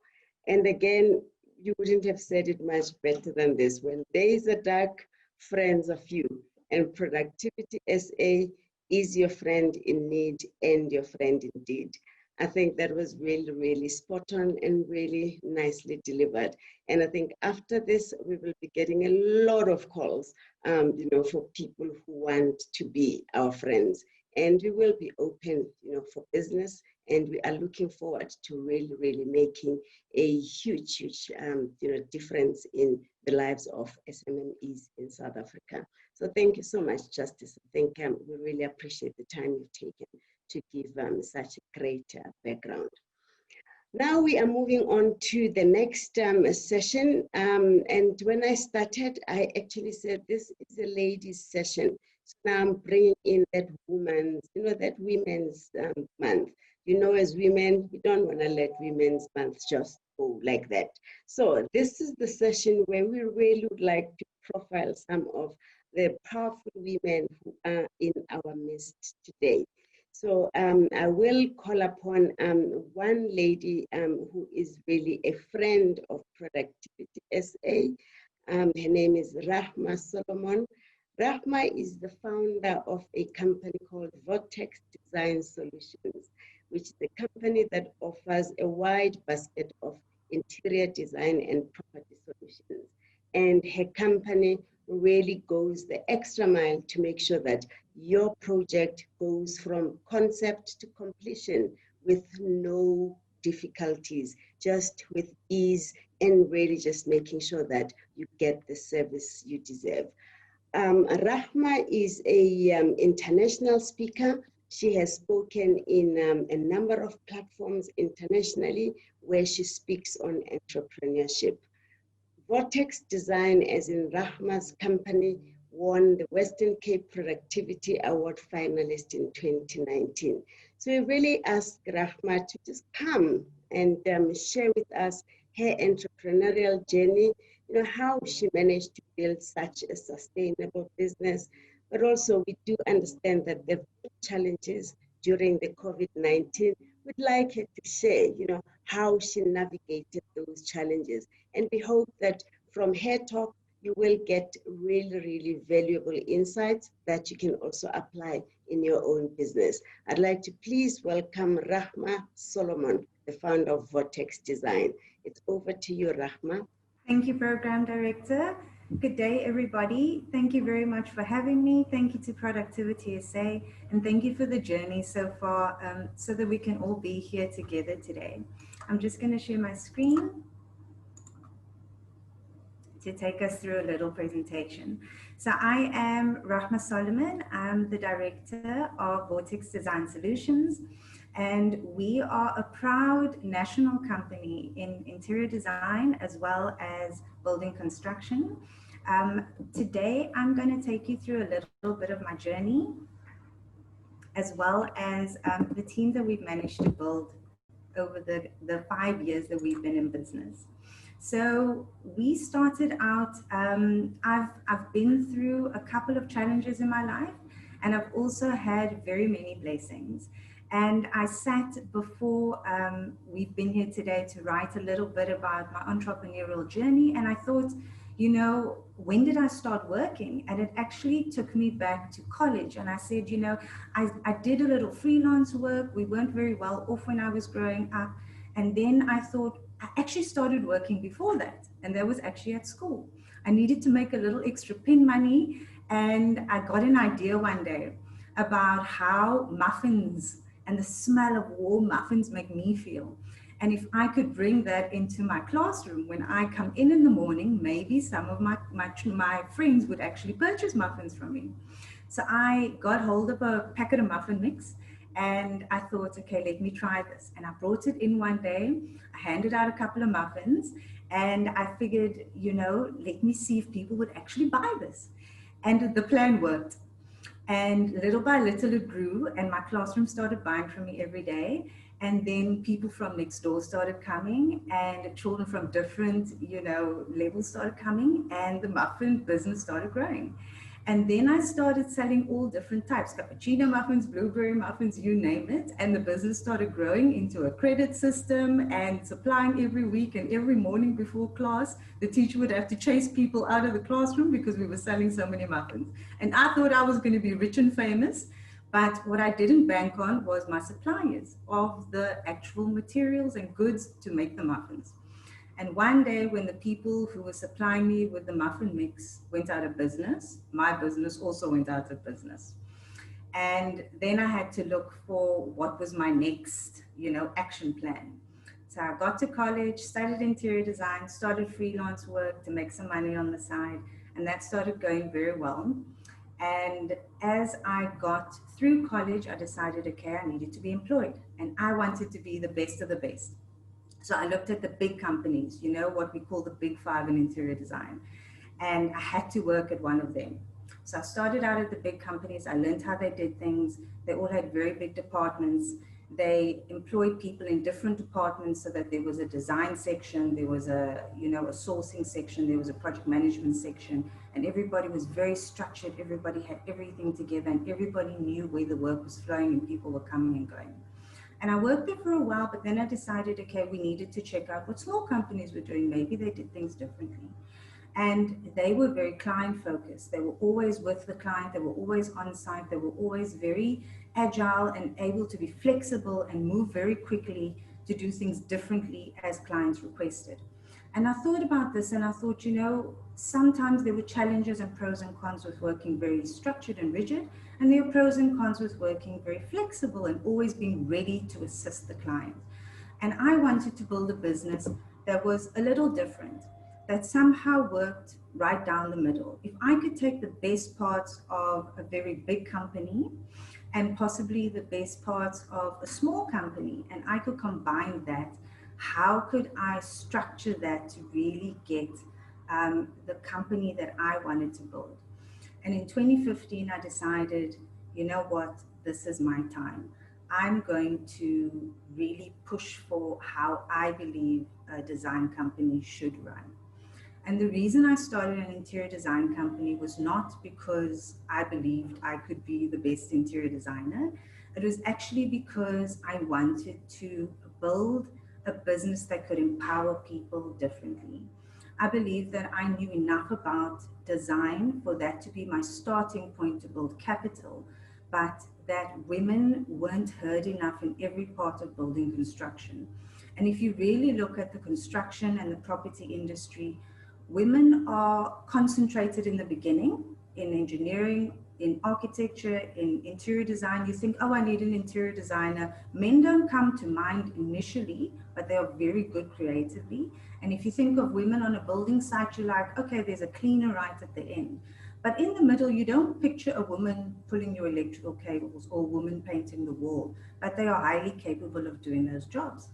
And again, you wouldn't have said it much better than this. When days are dark, friends are few, and Productivity SA is your friend in need and your friend indeed. I think that was really spot on and really nicely delivered. And I think after this, we will be getting a lot of calls, for people who want to be our friends. And we will be open, for business. And we are looking forward to really making a huge, difference in the lives of SMMEs in South Africa. So thank you so much, Justice. I think we really appreciate the time you've taken to give such a great background. Now we are moving on to the next session. And when I started, I actually said this is a ladies' session. So now I'm bringing in that Women's Month. As women, we don't want to let Women's Month just go like that. So this is the session where we really would like to profile some of the powerful women who are in our midst today. So So I will call upon one lady who is really a friend of Productivity SA. Her name is Rahma Solomon. Rahma is the founder of a company called Vortex Design Solutions, which is a company that offers a wide basket of interior design and property solutions. And her company really goes the extra mile to make sure that your project goes from concept to completion with no difficulties, just with ease, and really just making sure that you get the service you deserve. Rahma is a international speaker. She has spoken in a number of platforms internationally where she speaks on entrepreneurship. Vortex Design, as in Rahma's company, won the Western Cape Productivity Award finalist in 2019. So we really asked Rahma to just come and share with us her entrepreneurial journey, you know, how she managed to build such a sustainable business. But also we do understand that there were challenges during the COVID-19. We'd like her to share, you know, how she navigated those challenges. And we hope that from her talk, you will get really, really valuable insights that you can also apply in your own business. I'd like to please welcome Rahma Solomon, the founder of Vortex Design. It's over to you, Rahma. Thank you, Program Director. Good day, everybody. Thank you very much for having me. Thank you to Productivity SA, and thank you for the journey so far, so that we can all be here together today. I'm just going to share my screen to take us through a little presentation. So I am Rahma Solomon. I'm the Director of Vortex Design Solutions, and we are a proud national company in interior design as well as building construction. Today, I'm going to take you through a little bit of my journey, as well as the team that we've managed to build over the 5 years that we've been in business. So we started out, I've been through a couple of challenges in my life, and I've also had very many blessings. And I sat before we've been here today to write a little bit about my entrepreneurial journey. And I thought, you know, when did I start working? And it actually took me back to college. And I said, you know, I did a little freelance work. We weren't very well off when I was growing up. And then I thought, I actually started working before that. And that was actually at school. I needed to make a little extra pin money. And I got an idea one day about how muffins and the smell of warm muffins make me feel. And if I could bring that into my classroom when I come in the morning, maybe some of my friends would actually purchase muffins from me. So I got hold of a packet of muffin mix, and I thought, okay, let me try this. And I brought it in one day. I handed out a couple of muffins, and I figured, you know, let me see if people would actually buy this. And the plan worked. And little by little it grew, and my classroom started buying from me every day. And then people from next door started coming, and children from different, you know, levels started coming, and the muffin business started growing. And then I started selling all different types, cappuccino muffins, blueberry muffins, you name it. And the business started growing into a credit system and supplying every week, and every morning before class, the teacher would have to chase people out of the classroom because we were selling so many muffins. And I thought I was going to be rich and famous. But what I didn't bank on was my suppliers of the actual materials and goods to make the muffins. And one day when the people who were supplying me with the muffin mix went out of business, my business also went out of business. And then I had to look for what was my next, you know, action plan. So I got to college, studied interior design, started freelance work to make some money on the side, and that started going very well. And as I got through college, I decided, okay, I needed to be employed, and I wanted to be the best of the best. So I looked at the big companies, you know, what we call the big five in interior design, and I had to work at one of them. So I started out at the big companies. I learned how they did things. They all had very big departments. They employed people in different departments so that there was a design section, there was a sourcing section, there was a project management section, and everybody was very structured. Everybody had everything together, and everybody knew where the work was flowing and people were coming and going. And I worked there for a while, but then I decided, okay, we needed to check out what small companies were doing. Maybe they did things differently. And they were very client focused. They were always with the client. They were always on site. They were always very agile and able to be flexible and move very quickly to do things differently as clients requested. And I thought about this and I thought, you know, sometimes there were challenges and pros and cons with working very structured and rigid, and there are pros and cons with working very flexible and always being ready to assist the client. And I wanted to build a business that was a little different, that somehow worked right down the middle. If I could take the best parts of a very big company and possibly the best parts of a small company, and I could combine that, how could I structure that to really get the company that I wanted to build? And in 2015, I decided, you know what, this is my time. I'm going to really push for how I believe a design company should run. And the reason I started an interior design company was not because I believed I could be the best interior designer. It was actually because I wanted to build a business that could empower people differently. I believe that I knew enough about design for that to be my starting point to build capital, but that women weren't heard enough in every part of building construction. And if you really look at the construction and the property industry, women are concentrated in the beginning, in engineering, in architecture, in interior design. You think, oh, I need an interior designer. Men don't come to mind initially, but they are very good creatively. And if you think of women on a building site, you're like, okay, there's a cleaner right at the end. But in the middle, you don't picture a woman pulling your electrical cables or a woman painting the wall, but they are highly capable of doing those jobs.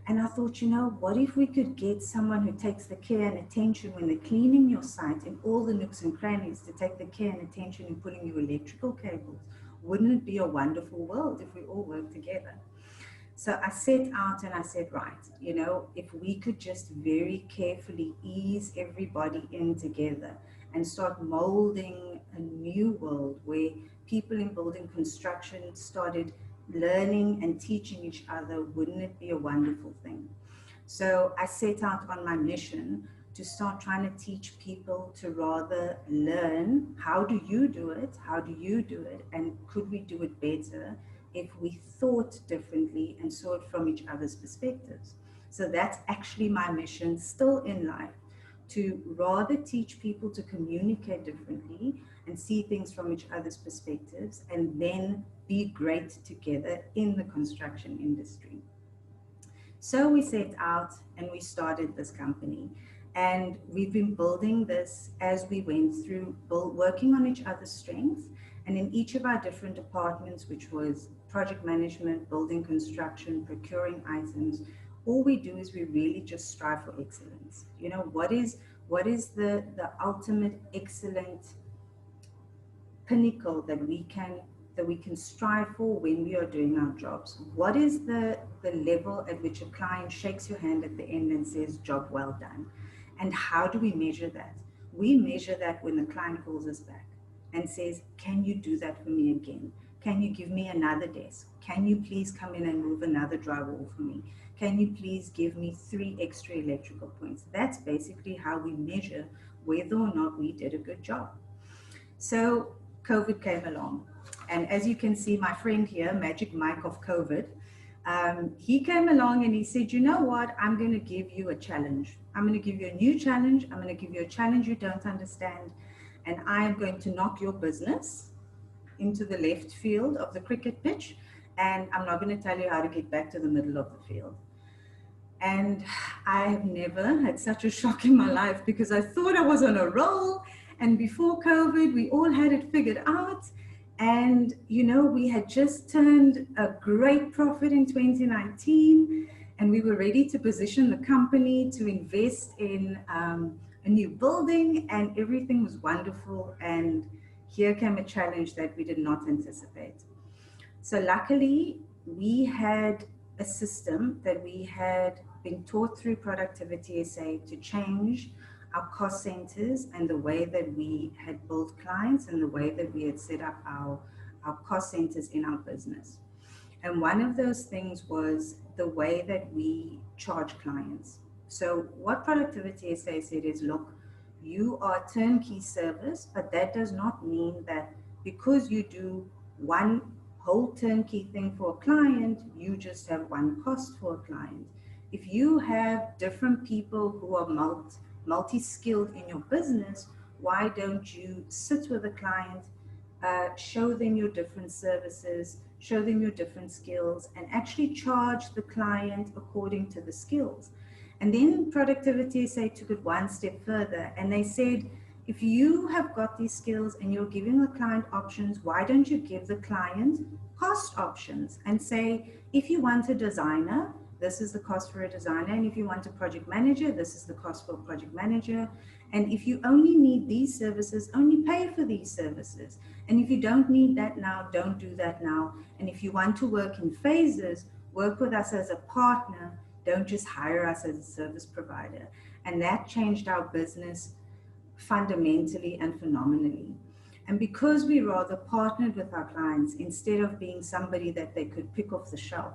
And I thought, you know, what if we could get someone who takes the care and attention when they're cleaning your site in all the nooks and crannies to take the care and attention in pulling your electrical cables? Wouldn't it be a wonderful world if we all work together? So I set out and I said, right, you know, if we could just very carefully ease everybody in together and start molding a new world where people in building construction started learning and teaching each other, wouldn't it be a wonderful thing? So I set out on my mission to start trying to teach people to rather learn, how do you do it? How do you do it? And could we do it better if we thought differently and saw it from each other's perspectives? So that's actually my mission still in life, to rather teach people to communicate differently and see things from each other's perspectives, and then be great together in the construction industry. So we set out and we started this company, and we've been building this as we went through, working on each other's strengths. And in each of our different departments, which was project management, building construction, procuring items, all we do is we really just strive for excellence. You know, what is the ultimate excellent pinnacle that we can strive for when we are doing our jobs? What is the level at which a client shakes your hand at the end and says, job well done? And how do we measure that? We measure that when the client calls us back and says, can you do that for me again? Can you give me another desk? Can you please come in and move another drywall for me? Can you please give me 3 extra electrical points? That's basically how we measure whether or not we did a good job. So COVID came along. And as you can see, my friend here, Magic Mike of COVID, he came along and he said, you know what, I'm going to give you a challenge. I'm going to give you a new challenge. I'm going to give you a challenge you don't understand. And I am going to knock your business into the left field of the cricket pitch. And I'm not going to tell you how to get back to the middle of the field. And I have never had such a shock in my life, because I thought I was on a roll. And before COVID, we all had it figured out. And, you know, we had just turned a great profit in 2019. And we were ready to position the company to invest in a new building, and everything was wonderful. And here came a challenge that we did not anticipate. So luckily, we had a system that we had been taught through Productivity SA to change our cost centers and the way that we had built clients and the way that we had set up our cost centers in our business. And one of those things was the way that we charge clients. So what Productivity SA said is, look, you are turnkey service, but that does not mean that because you do one whole turnkey thing for a client, you just have one cost for a client. If you have different people who are multi-skilled in your business, why don't you sit with a client, show them your different services, show them your different skills, and actually charge the client according to the skills. And then Productivity SA took it one step further, and they said, if you have got these skills and you're giving the client options, why don't you give the client cost options and say, if you want a designer, this is the cost for a designer. And if you want a project manager, this is the cost for a project manager. And if you only need these services, only pay for these services. And if you don't need that now, don't do that now. And if you want to work in phases, work with us as a partner. Don't just hire us as a service provider. And that changed our business fundamentally and phenomenally. And because we rather partnered with our clients instead of being somebody that they could pick off the shelf,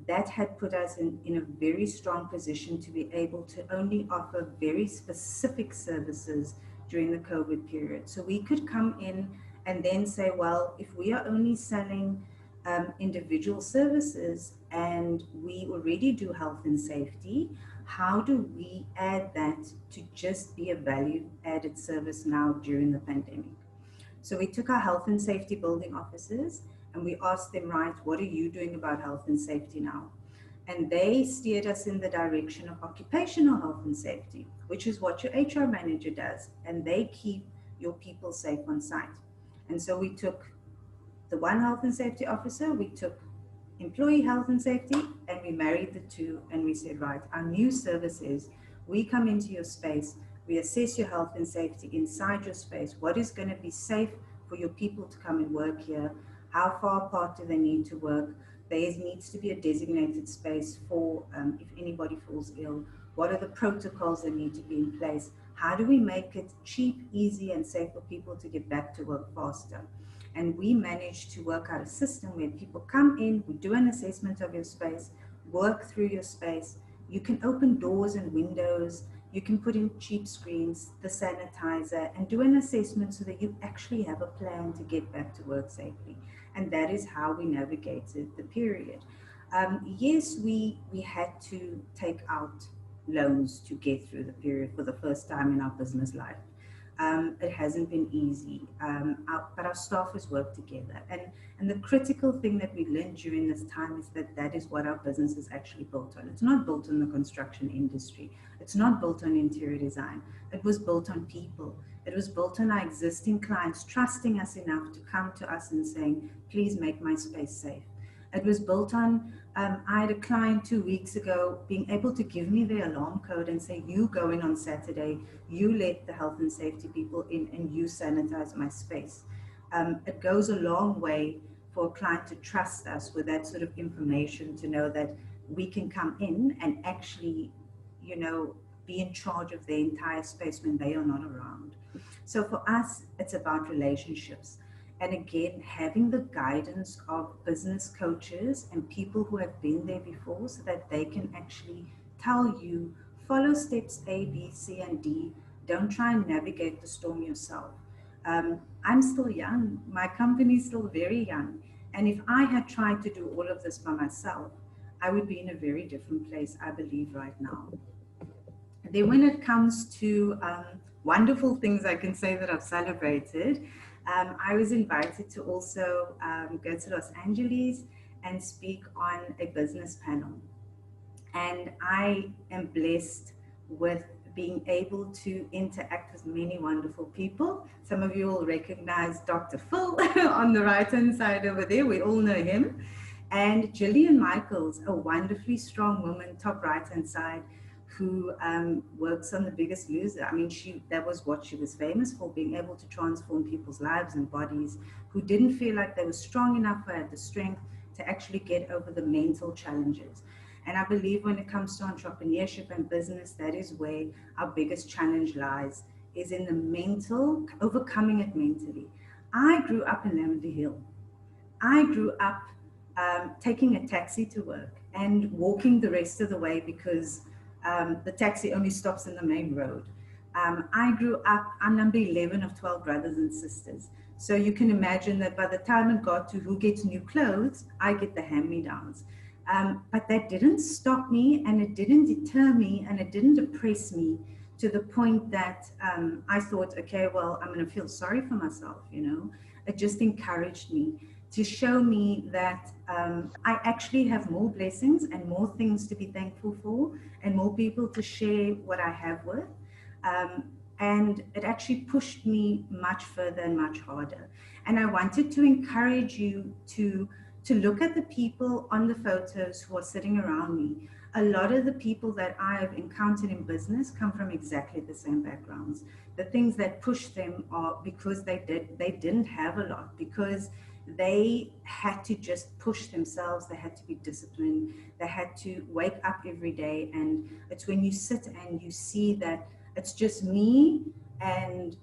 that had put us in a very strong position to be able to only offer very specific services during the COVID period. So we could come in and then say, well, if we are only selling individual services and we already do health and safety, how do we add that to just be a value added service now during the pandemic? So we took our health and safety building officers and we asked them, right, what are you doing about health and safety now? And they steered us in the direction of occupational health and safety, which is what your HR manager does. And they keep your people safe on site. And so we took the one health and safety officer, we took employee health and safety, and we married the two. And we said, right, our new service is we come into your space, we assess your health and safety inside your space. What is going to be safe for your people to come and work here? How far apart do they need to work? There needs to be a designated space for if anybody falls ill. What are the protocols that need to be in place? How do we make it cheap, easy, and safe for people to get back to work faster? And we managed to work out a system where people come in, we do an assessment of your space, work through your space. You can open doors and windows. You can put in cheap screens, the sanitizer, and do an assessment so that you actually have a plan to get back to work safely. And that is how we navigated the period. Yes, we had to take out loans to get through the period for the first time in our business life. It hasn't been easy, but our staff has worked together. And the critical thing that we learned during this time is that is what our business is actually built on. It's not built on the construction industry. It's not built on interior design. It was built on people. It was built on our existing clients trusting us enough to come to us and saying, please make my space safe. It was built on, I had a client 2 weeks ago being able to give me their alarm code and say, you go in on Saturday, you let the health and safety people in and you sanitize my space. It goes a long way for a client to trust us with that sort of information, to know that we can come in and actually, be in charge of their entire space when they are not around. So for us, it's about relationships. And again, having the guidance of business coaches and people who have been there before so that they can actually tell you, follow steps A, B, C, and D. Don't try and navigate the storm yourself. I'm still young. My company is still very young. And if I had tried to do all of this by myself, I would be in a very different place, I believe, right now. Then when it comes to wonderful things I can say that I've celebrated, I was invited to also go to Los Angeles and speak on a business panel. And I am blessed with being able to interact with many wonderful people. Some of you will recognize Dr. Phil on the right-hand side over there. We all know him. And Gillian Michaels, a wonderfully strong woman, top right-hand side, who works on The Biggest Loser. I mean, that was what she was famous for, being able to transform people's lives and bodies, who didn't feel like they were strong enough or had the strength to actually get over the mental challenges. And I believe when it comes to entrepreneurship and business, that is where our biggest challenge lies, is in the mental, overcoming it mentally. I grew up in Lavender Hill. I grew up taking a taxi to work and walking the rest of the way because the taxi only stops in the main road. I grew up, I'm number 11 of 12 brothers and sisters. So you can imagine that by the time it got to who gets new clothes, I get the hand-me-downs. But that didn't stop me, and it didn't deter me, and it didn't depress me to the point that I thought, okay, well, I'm going to feel sorry for myself, you know. It just encouraged me to show me that I actually have more blessings and more things to be thankful for, and more people to share what I have with. And it actually pushed me much further and much harder. And I wanted to encourage you to look at the people on the photos who are sitting around me. A lot of the people that I have encountered in business come from exactly the same backgrounds. The things that push them are because they didn't have a lot, because they had to just push themselves, they had to be disciplined, they had to wake up every day. And it's when you sit and you see that it's just me and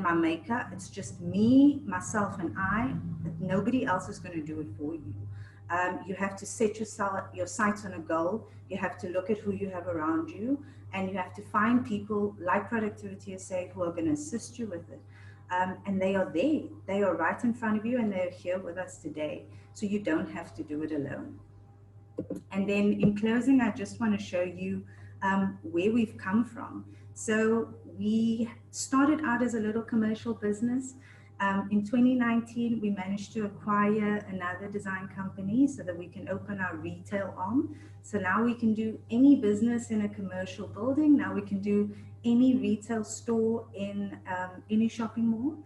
my maker, it's just me, myself, and I, that nobody else is going to do it for you. You have to set your sights on a goal. You have to look at who you have around you, and you have to find people like Productivity SA who are going to assist you with it. And they are there. They are right in front of you, and they're here with us today. So you don't have to do it alone. And then in closing, I just want to show you where we've come from. So we started out as a little commercial business. In 2019, we managed to acquire another design company so that we can open our retail arm. So now we can do any business in a commercial building. Now we can do any retail store in any shopping mall.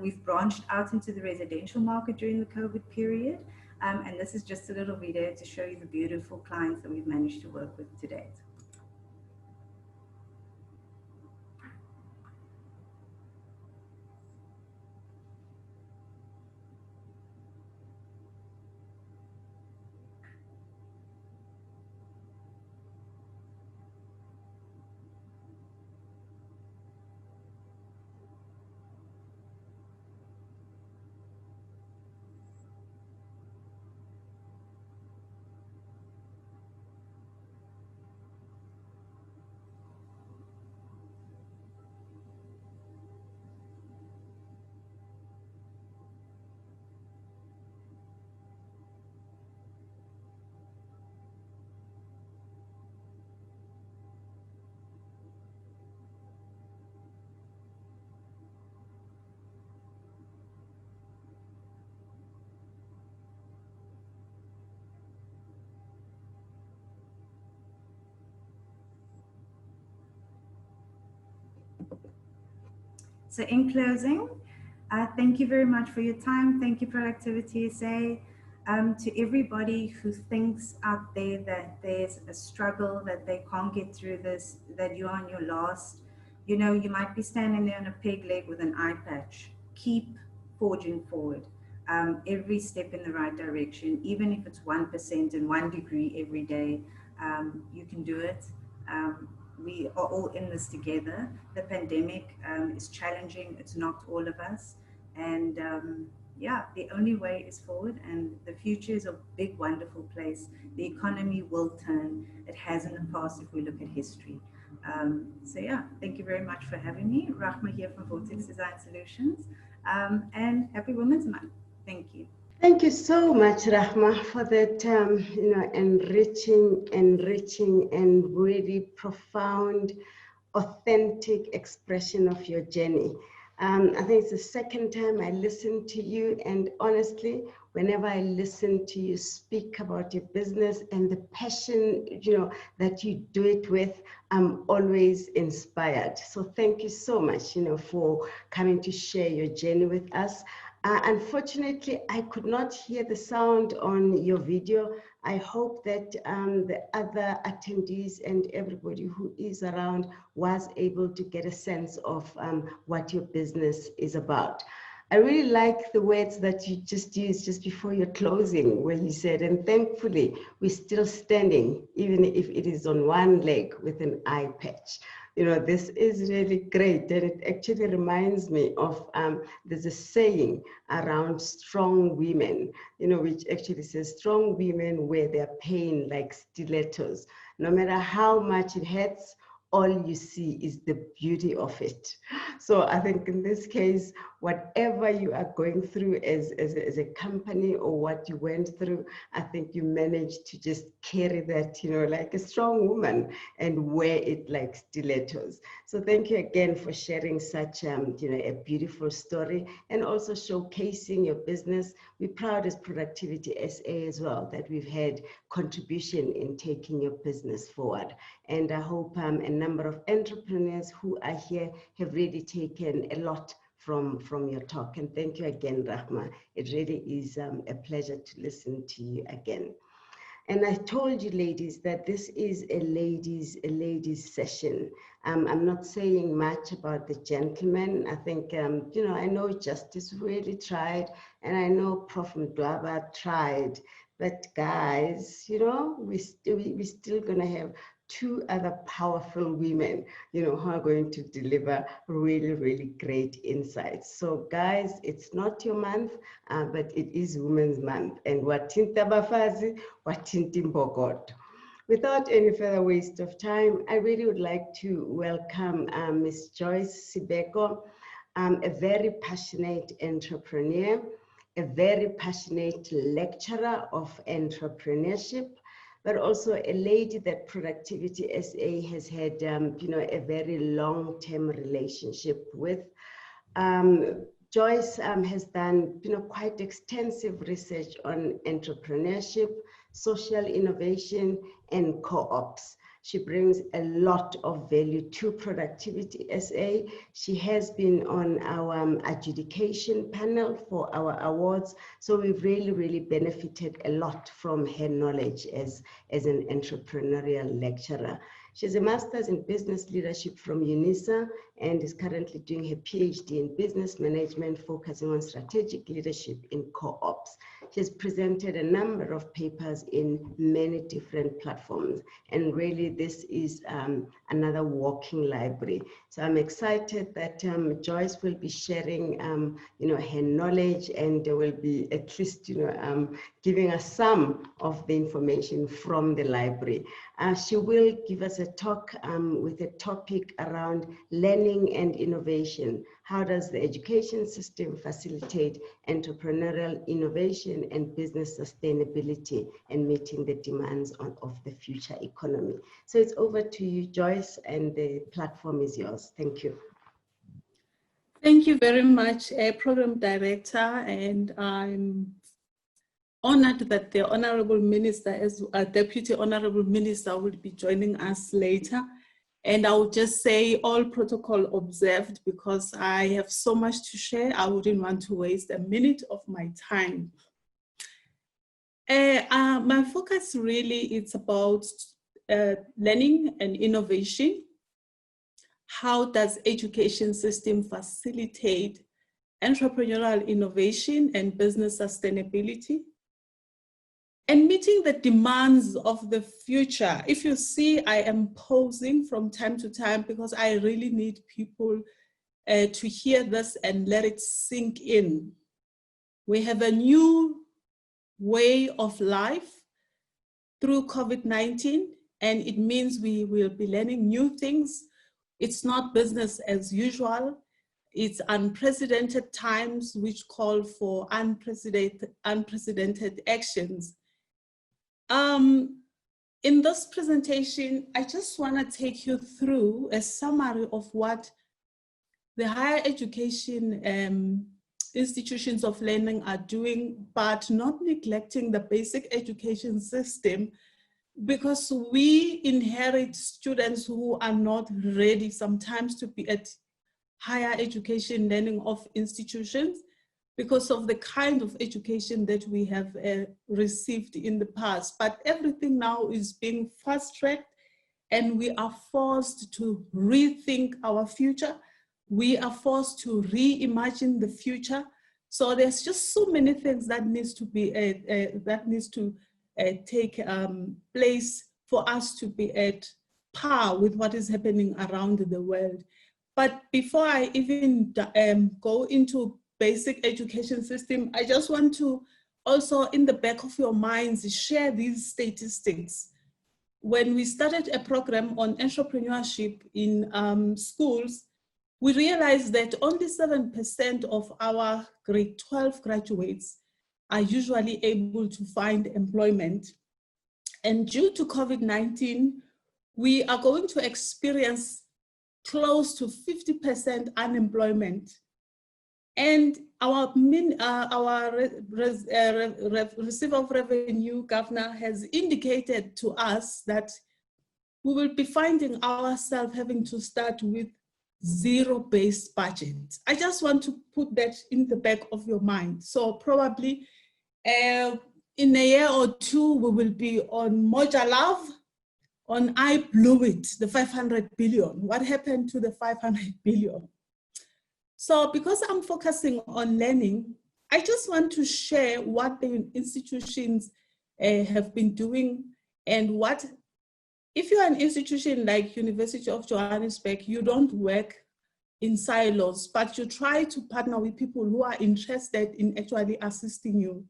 We've branched out into the residential market during the COVID period. And this is just a little video to show you the beautiful clients that we've managed to work with to date. So in closing, thank you very much for your time. Thank you, Productivity SA. To everybody who thinks out there that there's a struggle, that they can't get through this, that you're on your last, you know, you might be standing there on a peg leg with an eye patch. Keep forging forward. Every step in the right direction, even if it's 1% and 1 degree every day, you can do it. We are all in this together. The pandemic is challenging. It's knocked all of us. And yeah, the only way is forward, and the future is a big, wonderful place. The economy will turn. It has in the past if we look at history. So yeah, thank you very much for having me. Rahma here from Vortex Design Solutions. And happy Women's Month. Thank you. Thank you so much, Rahma, for that you know, enriching and really profound, authentic expression of your journey. I think it's the second time I listened to you, and honestly, whenever I listen to you speak about your business and the passion, you know, that you do it with, I'm always inspired. So thank you so much, you know, for coming to share your journey with us. Unfortunately, I could not hear the sound on your video. I hope that the other attendees and everybody who is around was able to get a sense of what your business is about. I really like the words that you just used just before your closing, where you said, and thankfully, we're still standing, even if it is on one leg with an eye patch. You know, this is really great. And it actually reminds me of, there's a saying around strong women, you know, which actually says strong women wear their pain like stilettos. No matter how much it hurts, all you see is the beauty of it. So I think in this case, whatever you are going through as a company or what you went through, I think you managed to just carry that, you know, like a strong woman and wear it like stilettos. So thank you again for sharing such, you know, a beautiful story and also showcasing your business. We're proud as Productivity SA as well that we've had contribution in taking your business forward. And I hope a number of entrepreneurs who are here have really taken a lot from your talk. And thank you again, Rahma. It really is a pleasure to listen to you again. And I told you, ladies, that this is a ladies session. I'm not saying much about the gentlemen. I think, you know, I know Justice really tried, and I know Prof. Mdwaba tried. But guys, you know, we're still going to have two other powerful women, you know, who are going to deliver really, really great insights. So guys, it's not your month, but it is Women's Month. And watinta bafazi, watinti mbogodo. Without any further waste of time, I really would like to welcome Ms. Joyce Sibeko, a very passionate entrepreneur, a very passionate lecturer of entrepreneurship, but also a lady that Productivity SA has had, you know, a very long-term relationship with. Joyce has done, you know, quite extensive research on entrepreneurship, social innovation, and co-ops. She brings a lot of value to Productivity SA. She has been on our adjudication panel for our awards. So we've really, really benefited a lot from her knowledge as an entrepreneurial lecturer. She has a master's in business leadership from UNISA and is currently doing her PhD in business management, focusing on strategic leadership in co-ops. She has presented a number of papers in many different platforms, and really this is another walking library. So I'm excited that Joyce will be sharing, you know, her knowledge, and will be at least, you know, giving us some of the information from the library. She will give us a talk with a topic around learning and innovation. How does the education system facilitate entrepreneurial innovation and business sustainability and meeting the demands of the future economy? So it's over to you, Joyce, and the platform is yours. Thank you. Thank you very much, Program Director, and I'm honored that the Honourable Minister, as a Deputy Honourable Minister, will be joining us later. And I would just say all protocol observed, because I have so much to share. I wouldn't want to waste a minute of my time. My focus really is about learning and innovation. How does education system facilitate entrepreneurial innovation and business sustainability? And meeting the demands of the future. If you see, I am pausing from time to time because I really need people to hear this and let it sink in. We have a new way of life through COVID-19, and it means we will be learning new things. It's not business as usual. It's unprecedented times which call for unprecedented actions. In this presentation, I just want to take you through a summary of what the higher education institutions of learning are doing, but not neglecting the basic education system, because we inherit students who are not ready sometimes to be at higher education learning of institutions, because of the kind of education that we have received in the past. But everything now is being fast-tracked, and we are forced to rethink our future. We are forced to reimagine the future So there's just so many things that needs to be take place for us to be at par with what is happening around the world. But before I even go into basic education system, I just want to also, in the back of your minds, share these statistics. When we started a program on entrepreneurship in schools, we realized that only 7% of our grade 12 graduates are usually able to find employment. And due to COVID-19, we are going to experience close to 50% unemployment. And our receiver of revenue governor has indicated to us that we will be finding ourselves having to start with zero-based budget. I just want to put that in the back of your mind. So probably in a year or two, we will be on Moja Love, on I Blew It, the 500 billion. What happened to the 500 billion? So because I'm focusing on learning, I just want to share what the institutions have been doing and what, if you're an institution like University of Johannesburg, you don't work in silos, but you try to partner with people who are interested in actually assisting you.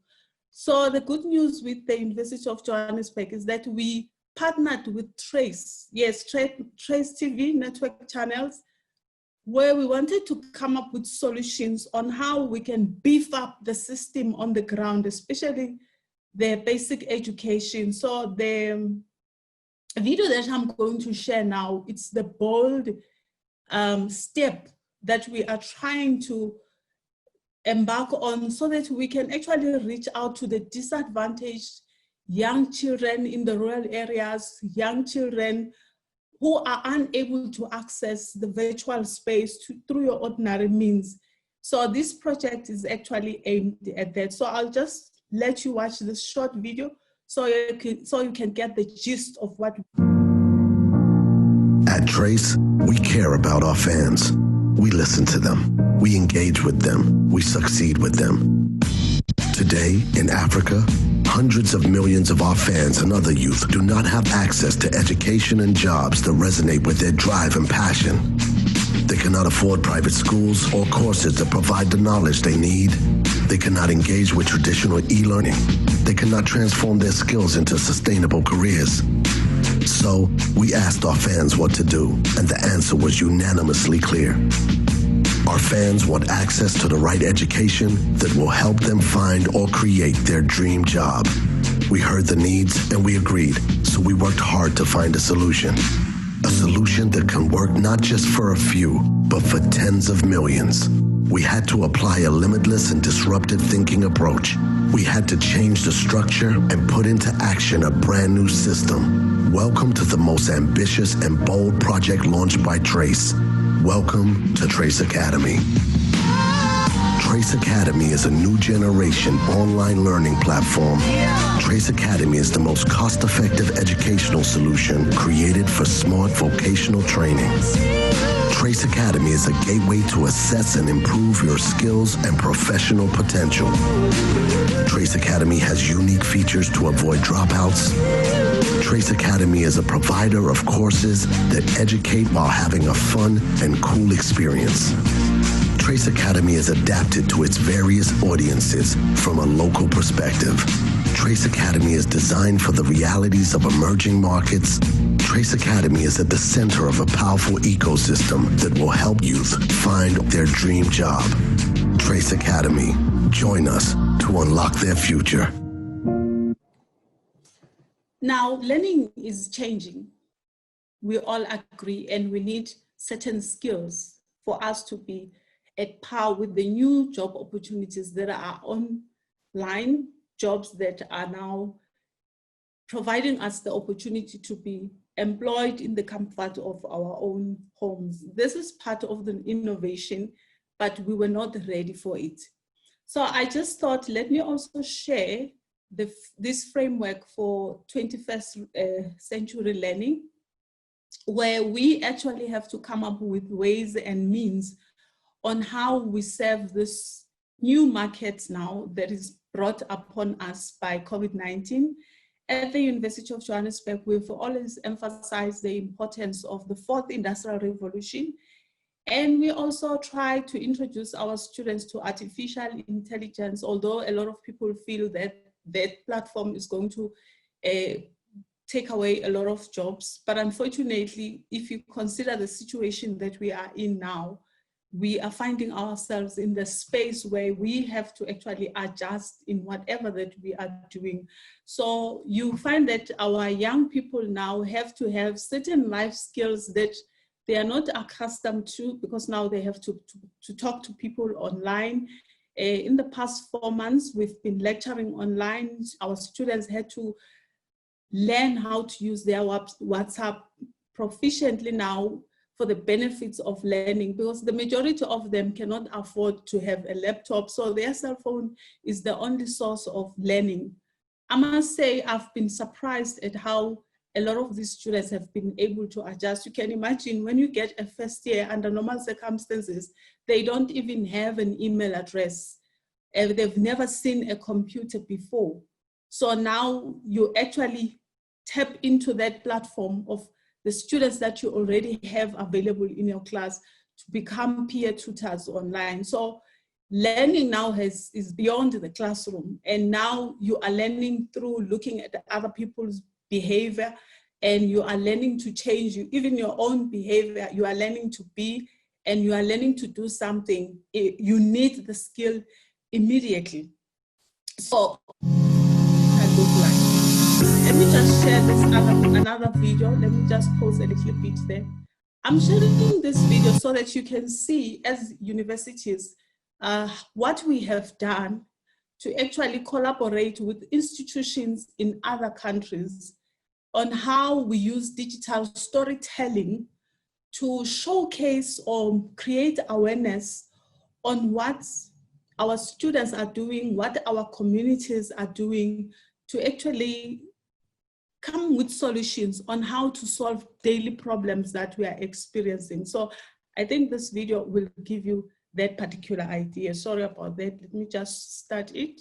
So the good news with the University of Johannesburg is that we partnered with Trace, yes, Trace TV network channels, where we wanted to come up with solutions on how we can beef up the system on the ground, especially the basic education. So the video that I'm going to share now, it's the bold step that we are trying to embark on so that we can actually reach out to the disadvantaged young children in the rural areas, young children who are unable to access the virtual space through your ordinary means. So this project is actually aimed at that. So I'll just let you watch this short video so you can get the gist of what. At Trace, we care about our fans. We listen to them. We engage with them. We succeed with them. Today, in Africa, hundreds of millions of our fans and other youth do not have access to education and jobs that resonate with their drive and passion. They cannot afford private schools or courses that provide the knowledge they need. They cannot engage with traditional e-learning. They cannot transform their skills into sustainable careers. So, we asked our fans what to do, and the answer was unanimously clear. Our fans want access to the right education that will help them find or create their dream job. We heard the needs and we agreed, so we worked hard to find a solution. A solution that can work not just for a few, but for tens of millions. We had to apply a limitless and disruptive thinking approach. We had to change the structure and put into action a brand new system. Welcome to the most ambitious and bold project launched by Trace. Welcome to Trace Academy. Trace Academy is a new generation online learning platform. Trace Academy is the most cost-effective educational solution created for smart vocational training. Trace Academy is a gateway to assess and improve your skills and professional potential. Trace Academy has unique features to avoid dropouts. Trace Academy is a provider of courses that educate while having a fun and cool experience. Trace Academy is adapted to its various audiences from a local perspective. Trace Academy is designed for the realities of emerging markets. Trace Academy is at the center of a powerful ecosystem that will help youth find their dream job. Trace Academy. Join us to unlock their future. Now, learning is changing. We all agree, and we need certain skills for us to be at par with the new job opportunities that are online, jobs that are now providing us the opportunity to be employed in the comfort of our own homes. This is part of the innovation, but we were not ready for it. So I just thought, let me also share this framework for 21st century learning, where we actually have to come up with ways and means on how we serve this new market now that is brought upon us by COVID-19. At the University of Johannesburg, we've always emphasized the importance of the fourth industrial revolution. And we also try to introduce our students to artificial intelligence, although a lot of people feel that that platform is going to take away a lot of jobs. But unfortunately, if you consider the situation that we are in now, we are finding ourselves in the space where we have to actually adjust in whatever that we are doing. So you find that our young people now have to have certain life skills that they are not accustomed to, because now they have to talk to people online. In the past 4 months, we've been lecturing online. Our students had to learn how to use their WhatsApp proficiently now for the benefits of learning, because the majority of them cannot afford to have a laptop. So their cell phone is the only source of learning. I must say, I've been surprised at how a lot of these students have been able to adjust. You can imagine when you get a first year under normal circumstances, they don't even have an email address. They've never seen a computer before. So now you actually tap into that platform of the students that you already have available in your class to become peer tutors online. So learning now is beyond the classroom. And now you are learning through looking at other people's behavior, and you are learning to change even your own behavior. You are learning to be, and you are learning to do something. You need the skill immediately. So let me just share this another video. Let me just pause a little bit there. I'm sharing this video so that you can see as universities what we have done to actually collaborate with institutions in other countries on how we use digital storytelling to showcase or create awareness on what our students are doing, what our communities are doing, to actually come with solutions on how to solve daily problems that we are experiencing. So I think this video will give you that particular idea. Sorry about that. Let me just start it.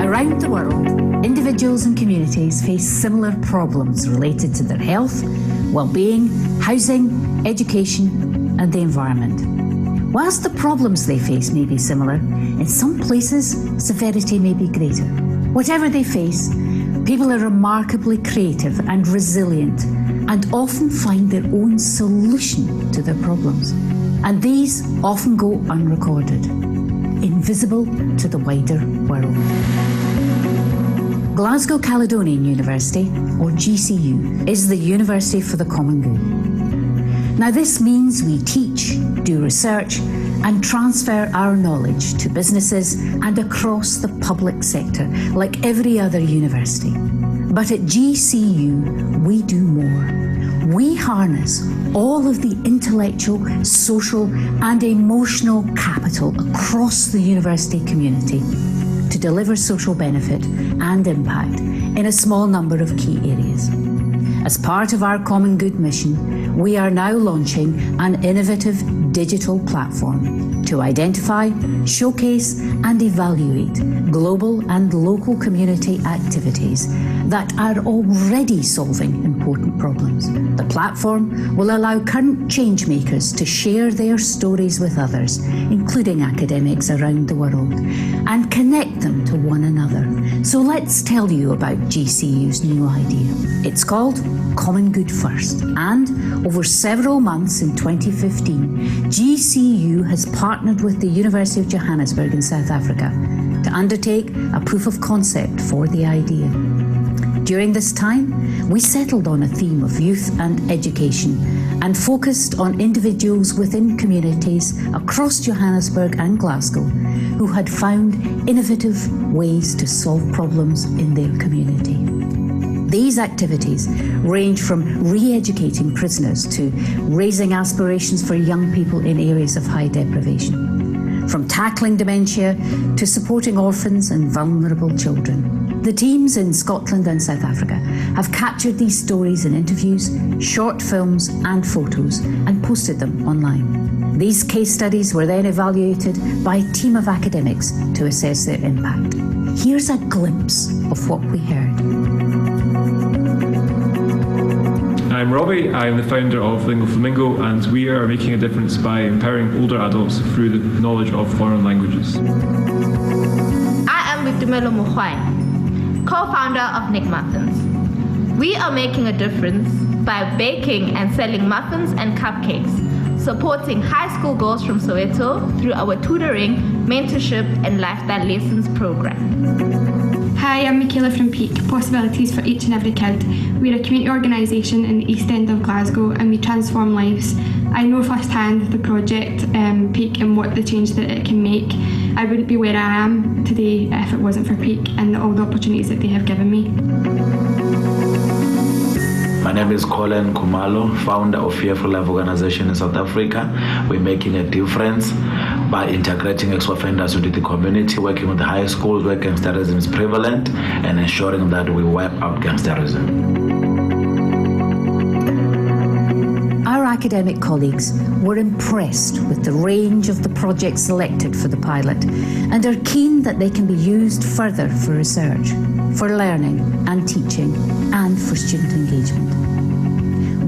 Around the world, individuals and communities face similar problems related to their health, well-being, housing, education, and the environment. Whilst the problems they face may be similar, in some places, severity may be greater. Whatever they face, people are remarkably creative and resilient and often find their own solution to their problems. And these often go unrecorded, invisible to the wider world. Glasgow Caledonian University, or GCU, is the University for the Common Good. Now this means we teach, do research, and transfer our knowledge to businesses and across the public sector, like every other university. But at GCU, we do more. We harness all of the intellectual, social, and emotional capital across the university community to deliver social benefit and impact in a small number of key areas. As part of our Common Good mission, we are now launching an innovative digital platform to identify, showcase, and evaluate global and local community activities that are already solving important problems. The platform will allow current change makers to share their stories with others, including academics around the world, and connect them to one another. So let's tell you about GCU's new idea. It's called Common Good First, and over several months in 2015, GCU has partnered with the University of Johannesburg in South Africa to undertake a proof of concept for the idea. During this time, we settled on a theme of youth and education and focused on individuals within communities across Johannesburg and Glasgow who had found innovative ways to solve problems in their community. These activities range from re-educating prisoners to raising aspirations for young people in areas of high deprivation. from tackling dementia to supporting orphans and vulnerable children. The teams in Scotland and South Africa have captured these stories in interviews, short films and photos and posted them online. These case studies were then evaluated by a team of academics to assess their impact. Here's a glimpse of what we heard. I'm Robbie, I'm the founder of Lingo Flamingo, and we are making a difference by empowering older adults through the knowledge of foreign languages. I am Boitumelo Moloi, co-founder of Nick Muffins. We are making a difference by baking and selling muffins and cupcakes, supporting high school girls from Soweto through our tutoring, mentorship and lifestyle lessons program. Hi, I'm Michaela from Peak, Possibilities for Each and Every Kid. We're a community organisation in the East End of Glasgow and we transform lives. I know firsthand the project Peak and what the change that it can make. I wouldn't be where I am today if it wasn't for Peak and all the opportunities that they have given me. My name is Colin Kumalo, founder of Fearful Life organization in South Africa. We're making a difference by integrating ex-offenders into the community, working with the high schools where gangsterism is prevalent and ensuring that we wipe out gangsterism. Our academic colleagues were impressed with the range of the projects selected for the pilot and are keen that they can be used further for research, for learning and teaching, and for student engagement.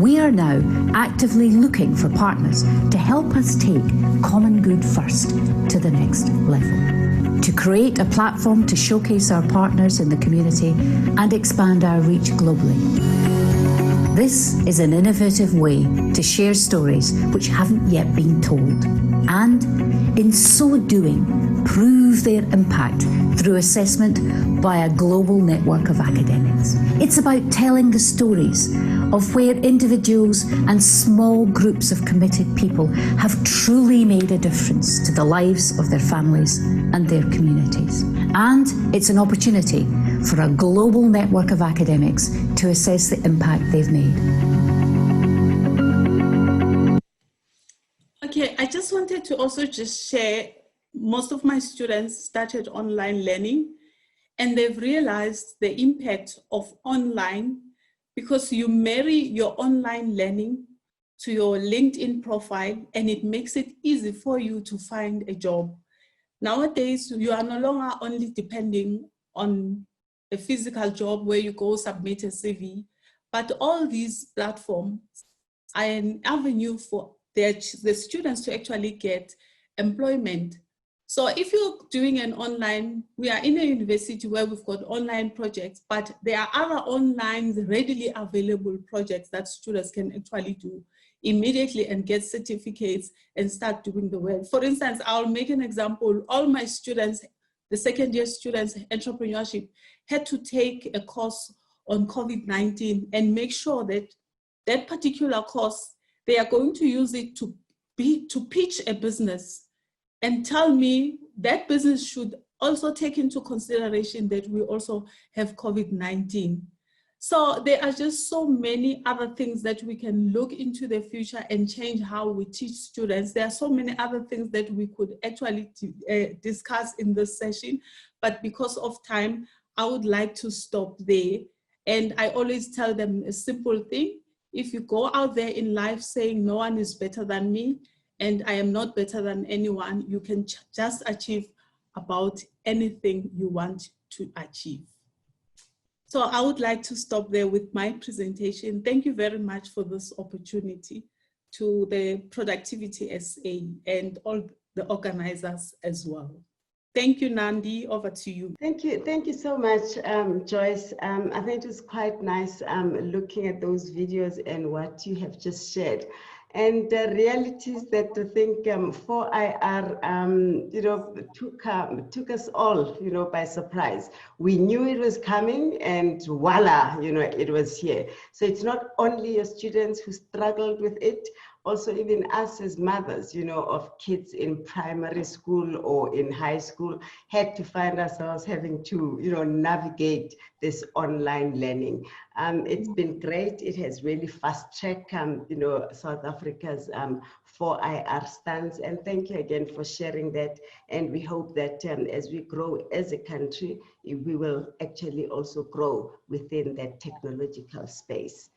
We are now actively looking for partners to help us take common good first to the next level, to create a platform to showcase our partners in the community and expand our reach globally. This is an innovative way to share stories which haven't yet been told, and in so doing, prove their impact through assessment by a global network of academics. It's about telling the stories of where individuals and small groups of committed people have truly made a difference to the lives of their families and their communities. And it's an opportunity for a global network of academics to assess the impact they've made. Okay, I just wanted to also just share, most of my students started online learning and they've realized the impact of online because you marry your online learning to your LinkedIn profile and it makes it easy for you to find a job. Nowadays, you are no longer only depending on a physical job where you go submit a CV, but all these platforms are an avenue for the students to actually get employment. So if you're doing an online, we are in a university where we've got online projects, but there are other online readily available projects that students can actually do immediately and get certificates and start doing the work. For instance, I'll make an example. All my students, the second year students, entrepreneurship, had to take a course on COVID-19 and make sure that that particular course, they are going to use it to pitch a business and tell me that business should also take into consideration that we also have COVID-19. So there are just so many other things that we can look into the future and change how we teach students. There are so many other things that we could actually discuss in this session, but because of time, I would like to stop there. And I always tell them a simple thing. If you go out there in life saying no one is better than me and I am not better than anyone, you can just achieve about anything you want to achieve. So I would like to stop there with my presentation. Thank you very much for this opportunity to the Productivity SA and all the organizers as well. Thank you, Nandi. Over to you. Thank you so much, Joyce. I think it was quite nice looking at those videos and what you have just shared. And the reality is that I think 4IR, took us all, by surprise. We knew it was coming and voila, it was here. So it's not only your students who struggled with it, also even us as mothers, you know, of kids in primary school or in high school, had to find ourselves having to, you know, navigate this online learning. It's been great. It has really fast-tracked, you know, South Africa's 4IR stance. And thank you again for sharing that. And we hope that as we grow as a country, we will actually also grow within that technological space.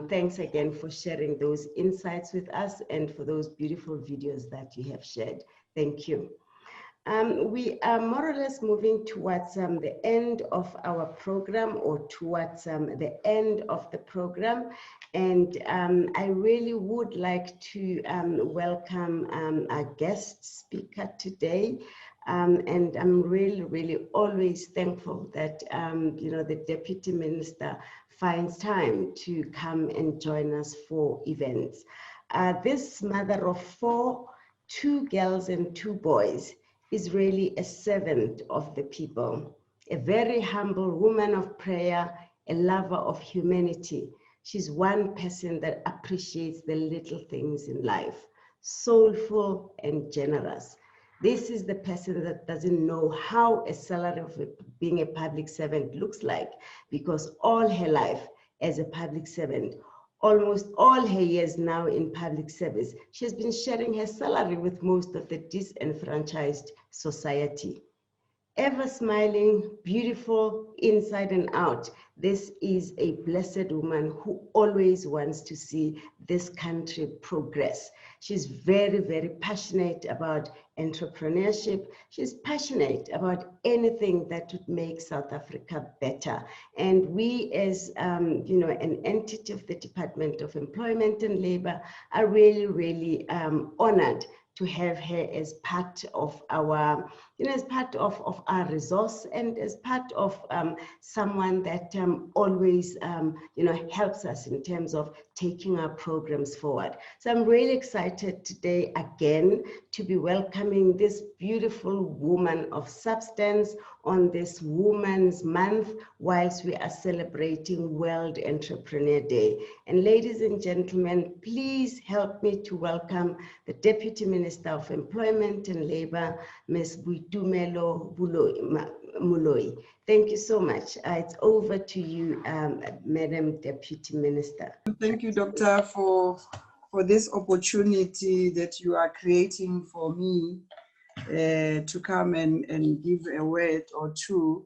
Thanks again for sharing those insights with us and for those beautiful videos that you have shared. Thank you. We are more or less moving towards the end of our program, or towards the end of the program. And I really would like to welcome our guest speaker today. And I'm really, really always thankful that, you know, the Deputy Minister finds time to come and join us for events. This mother of 4, 2 girls and 2 boys, is really a servant of the people, a very humble woman of prayer, a lover of humanity. She's one person that appreciates the little things in life, soulful and generous. This is the person that doesn't know how a salary of being a public servant looks like, because all her life as a public servant, almost all her years now in public service, she has been sharing her salary with most of the disenfranchised society. Ever smiling, beautiful inside and out, this is a blessed woman who always wants to see this country progress. She's very, very passionate about entrepreneurship. She's passionate about anything that would make South Africa better. And we, as you know, an entity of the Department of Employment and Labor, are really, really honored to have her as part of our, you know, as part of our resource, and as part of someone that always, you know, helps us in terms of taking our programs forward. So I'm really excited today again to be welcoming this beautiful woman of substance on this Women's Month, whilst we are celebrating World Entrepreneur Day. And ladies and gentlemen, please help me to welcome the Deputy Minister of Employment and Labor, Ms. Boitumelo Moloi. Thank you so much. It's over to you, Madam Deputy Minister. Thank you, Doctor, for this opportunity that you are creating for me to come and give a word or two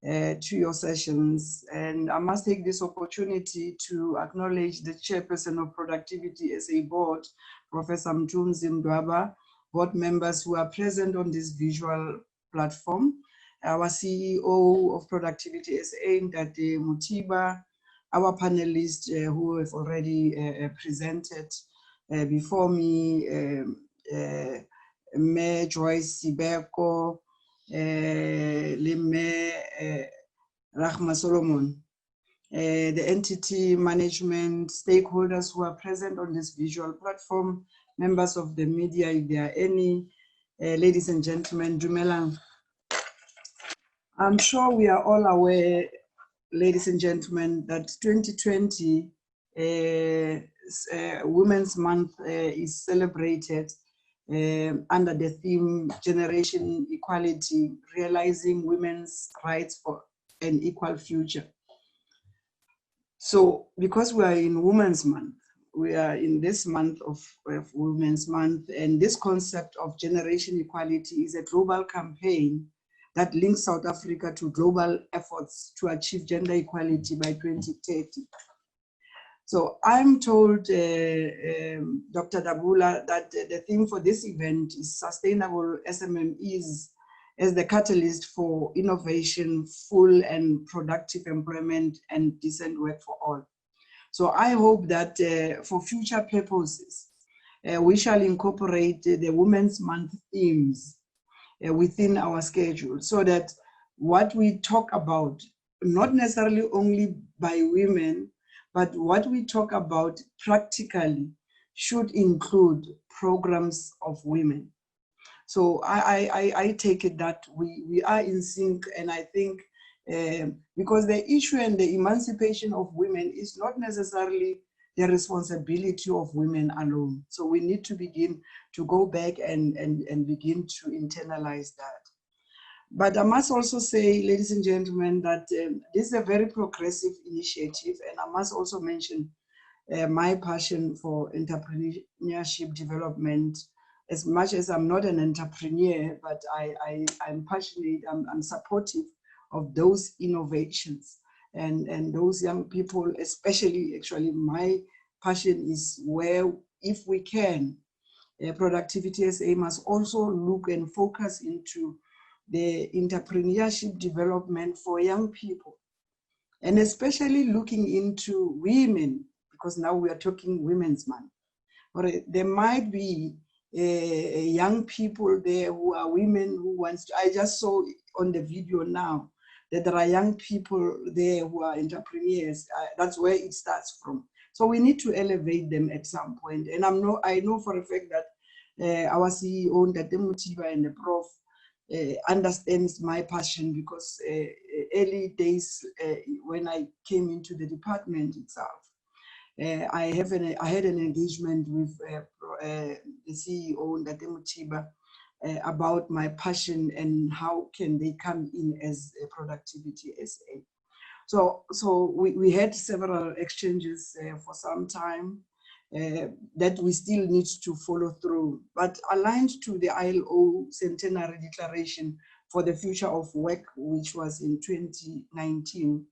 to your sessions. And I must take this opportunity to acknowledge the Chairperson of Productivity SA Board, Professor Mthunzi Mdwaba, board members who are present on this visual platform, our CEO of Productivity SA, Ndate Mutiba, our panelists who have already presented before me, Mayor Joyce Sibeko, Mayor Rahma Solomon, the entity management stakeholders who are present on this visual platform, members of the media, if there are any, ladies and gentlemen, Dumelang. I'm sure we are all aware, ladies and gentlemen, that 2020 Women's Month is celebrated under the theme Generation Equality, Realizing Women's Rights for an Equal Future. So because we are in Women's Month, we are in this month of Women's Month, and this concept of generation equality is a global campaign that links South Africa to global efforts to achieve gender equality by 2030. So I'm told, Dr. Dabula, that the theme for this event is sustainable SMMEs as the catalyst for innovation, full and productive employment, and decent work for all. So I hope that for future purposes, we shall incorporate the Women's Month themes within our schedule, so that what we talk about, not necessarily only by women, but what we talk about practically should include programs of women. So I take it that we are in sync, and I think because the issue and the emancipation of women is not necessarily the responsibility of women alone. So we need to begin to go back and begin to internalize that. But I must also say, ladies and gentlemen, that this is a very progressive initiative, and I must also mention my passion for entrepreneurship development. As much as I'm not an entrepreneur, but I'm passionate, I'm supportive of those innovations and those young people, especially actually my passion is where, if we can, Productivity SA must also look and focus into the entrepreneurship development for young people, and especially looking into women, because now we are talking Women's Month. But there might be young people there who are women who wants to, I just saw on the video now that there are young people there who are entrepreneurs. That's where it starts from. So we need to elevate them at some point. And I know for a fact that our CEO, Ntate Mutiba, and the Prof understands my passion, because early days when I came into the department itself, I had an engagement with the CEO, Ntate Mutiba, about my passion and how can they come in as a Productivity SA. So we had several exchanges for some time that we still need to follow through, but aligned to the ILO Centenary Declaration for the Future of Work, which was in 2019,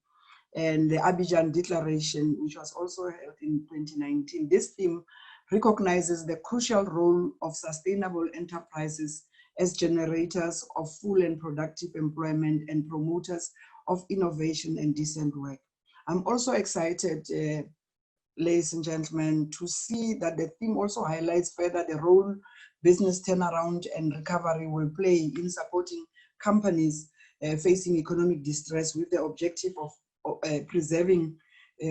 and the Abidjan Declaration, which was also held in 2019. This theme recognizes the crucial role of sustainable enterprises as generators of full and productive employment and promoters of innovation and decent work. I'm also excited, ladies and gentlemen, to see that the theme also highlights further the role business turnaround and recovery will play in supporting companies facing economic distress, with the objective of preserving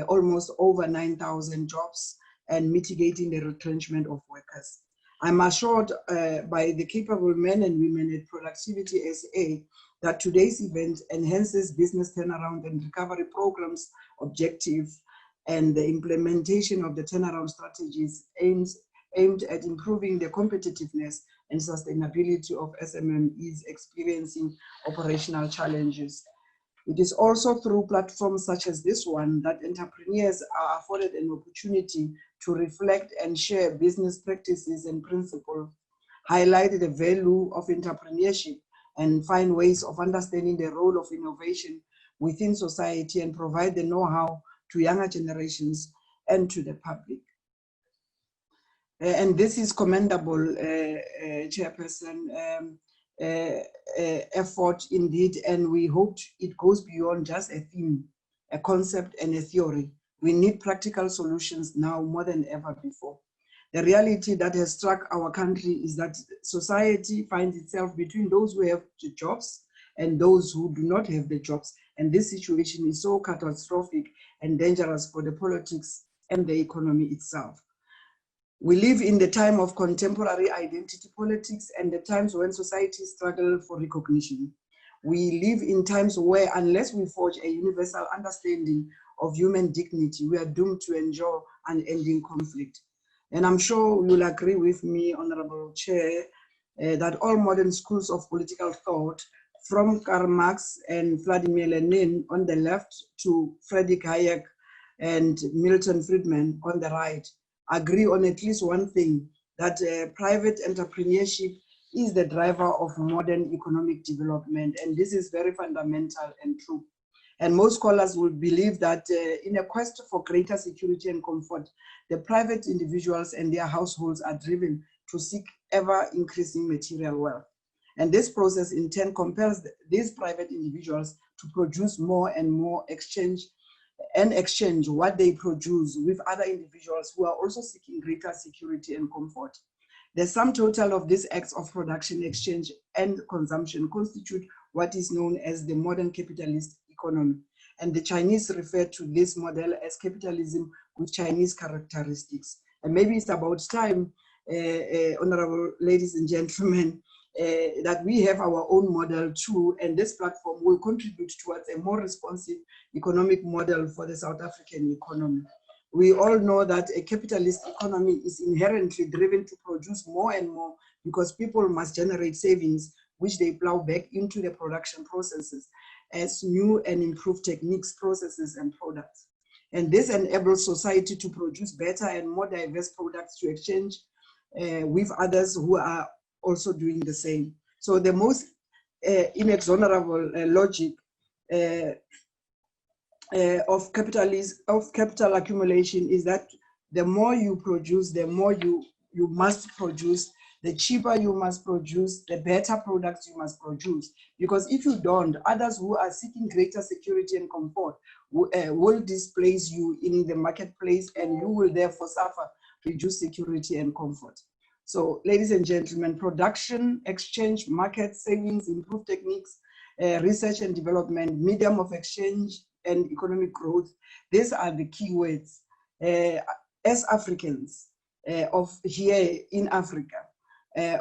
almost over 9,000 jobs and mitigating the retrenchment of workers. I'm assured by the capable men and women at Productivity SA that today's event enhances business turnaround and recovery programs' objective, and the implementation of the turnaround strategies aimed at improving the competitiveness and sustainability of SMMEs experiencing operational challenges. It is also through platforms such as this one that entrepreneurs are afforded an opportunity to reflect and share business practices and principles, highlight the value of entrepreneurship, and find ways of understanding the role of innovation within society, and provide the know-how to younger generations and to the public. And this is commendable, Chairperson, effort indeed, and we hope it goes beyond just a theme, a concept, and a theory. We need practical solutions now more than ever before. The reality that has struck our country is that society finds itself between those who have the jobs and those who do not have the jobs. And this situation is so catastrophic and dangerous for the politics and the economy itself. We live in the time of contemporary identity politics and the times when society struggles for recognition. We live in times where, unless we forge a universal understanding of human dignity, we are doomed to endure unending conflict. And I'm sure you'll agree with me, Honourable Chair, that all modern schools of political thought, from Karl Marx and Vladimir Lenin on the left to Friedrich Hayek and Milton Friedman on the right, agree on at least one thing, that private entrepreneurship is the driver of modern economic development. And this is very fundamental and true. And most scholars will believe that in a quest for greater security and comfort, the private individuals and their households are driven to seek ever increasing material wealth. And this process in turn compels these private individuals to produce more and more, exchange what they produce with other individuals who are also seeking greater security and comfort. The sum total of these acts of production, exchange, and consumption constitute what is known as the modern capitalist economy. And the Chinese refer to this model as capitalism with Chinese characteristics. And maybe it's about time, honorable ladies and gentlemen, that we have our own model too, and this platform will contribute towards a more responsive economic model for the South African economy. We all know that a capitalist economy is inherently driven to produce more and more because people must generate savings, which they plow back into the production processes as new and improved techniques, processes, and products. And this enables society to produce better and more diverse products to exchange with others who are also doing the same. So the most inexorable logic of capital accumulation is that the more you produce, the more you must produce, the cheaper you must produce, the better products you must produce. Because if you don't, others who are seeking greater security and comfort will displace you in the marketplace, and you will therefore suffer reduced security and comfort. So, ladies and gentlemen, production, exchange, market, savings, improved techniques, research and development, medium of exchange, and economic growth, these are the key words. As Africans of here in Africa,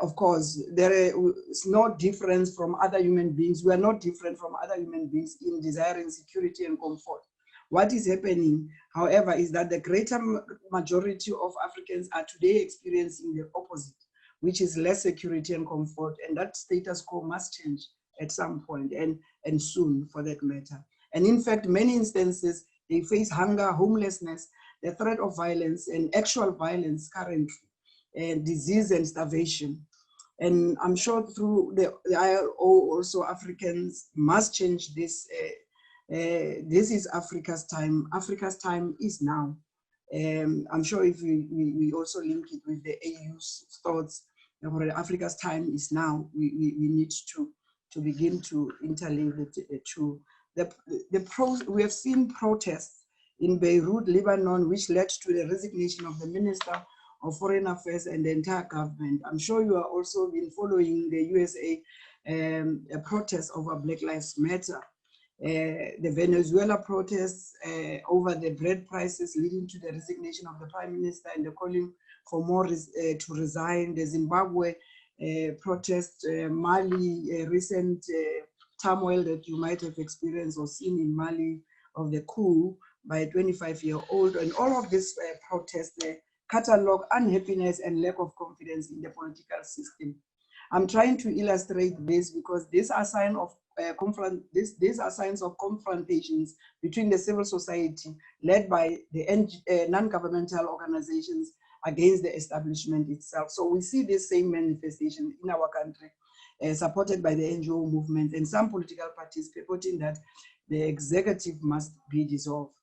of course, there is no difference from other human beings. We are not different from other human beings in desiring security and comfort. What is happening, however, is that the greater majority of Africans are today experiencing the opposite, which is less security and comfort, and that status quo must change at some point, and soon for that matter. And in fact, many instances, they face hunger, homelessness, the threat of violence, and actual violence currently, and disease and starvation. And I'm sure through the ILO also Africans must change this. This is Africa's time. Africa's time is now. I'm sure if we also link it with the AU's thoughts, Africa's time is now. We need to begin to interlink the two. We have seen protests in Beirut, Lebanon, which led to the resignation of the Minister of Foreign Affairs and the entire government. I'm sure you are also been following the USA protests over Black Lives Matter. The Venezuela protests over the bread prices leading to the resignation of the Prime Minister and the calling for more to resign. The Zimbabwe protest, Mali, recent turmoil that you might have experienced or seen in Mali of the coup by a 25-year-old, and all of these protests catalog unhappiness and lack of confidence in the political system. I'm trying to illustrate this because these are signs of these are signs of confrontations between the civil society led by the non-governmental organizations against the establishment itself. So we see this same manifestation in our country, supported by the NGO movement and some political parties purporting that the executive must be dissolved.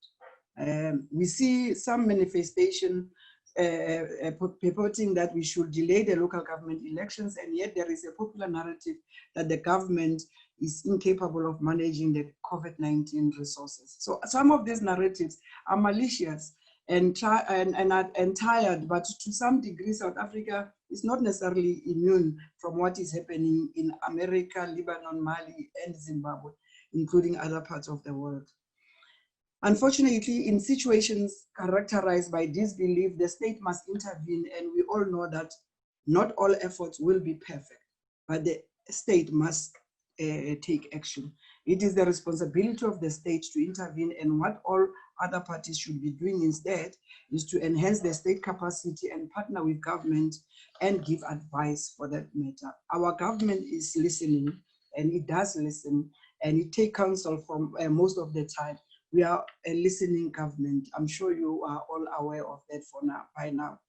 We see some manifestation purporting that we should delay the local government elections, and yet there is a popular narrative that the government is incapable of managing the COVID-19 resources. So some of these narratives are malicious and tired, but to some degree South Africa is not necessarily immune from what is happening in America, Lebanon, Mali, and Zimbabwe, including other parts of the world. Unfortunately, in situations characterized by disbelief, the state must intervene, and we all know that not all efforts will be perfect, but the state must take action. It is the responsibility of the state to intervene, and what all other parties should be doing instead is to enhance the state capacity and partner with government and give advice for that matter. Our government is listening, and it does listen, and it takes counsel from most of the time. We are a listening government. I'm sure you are all aware of that by now.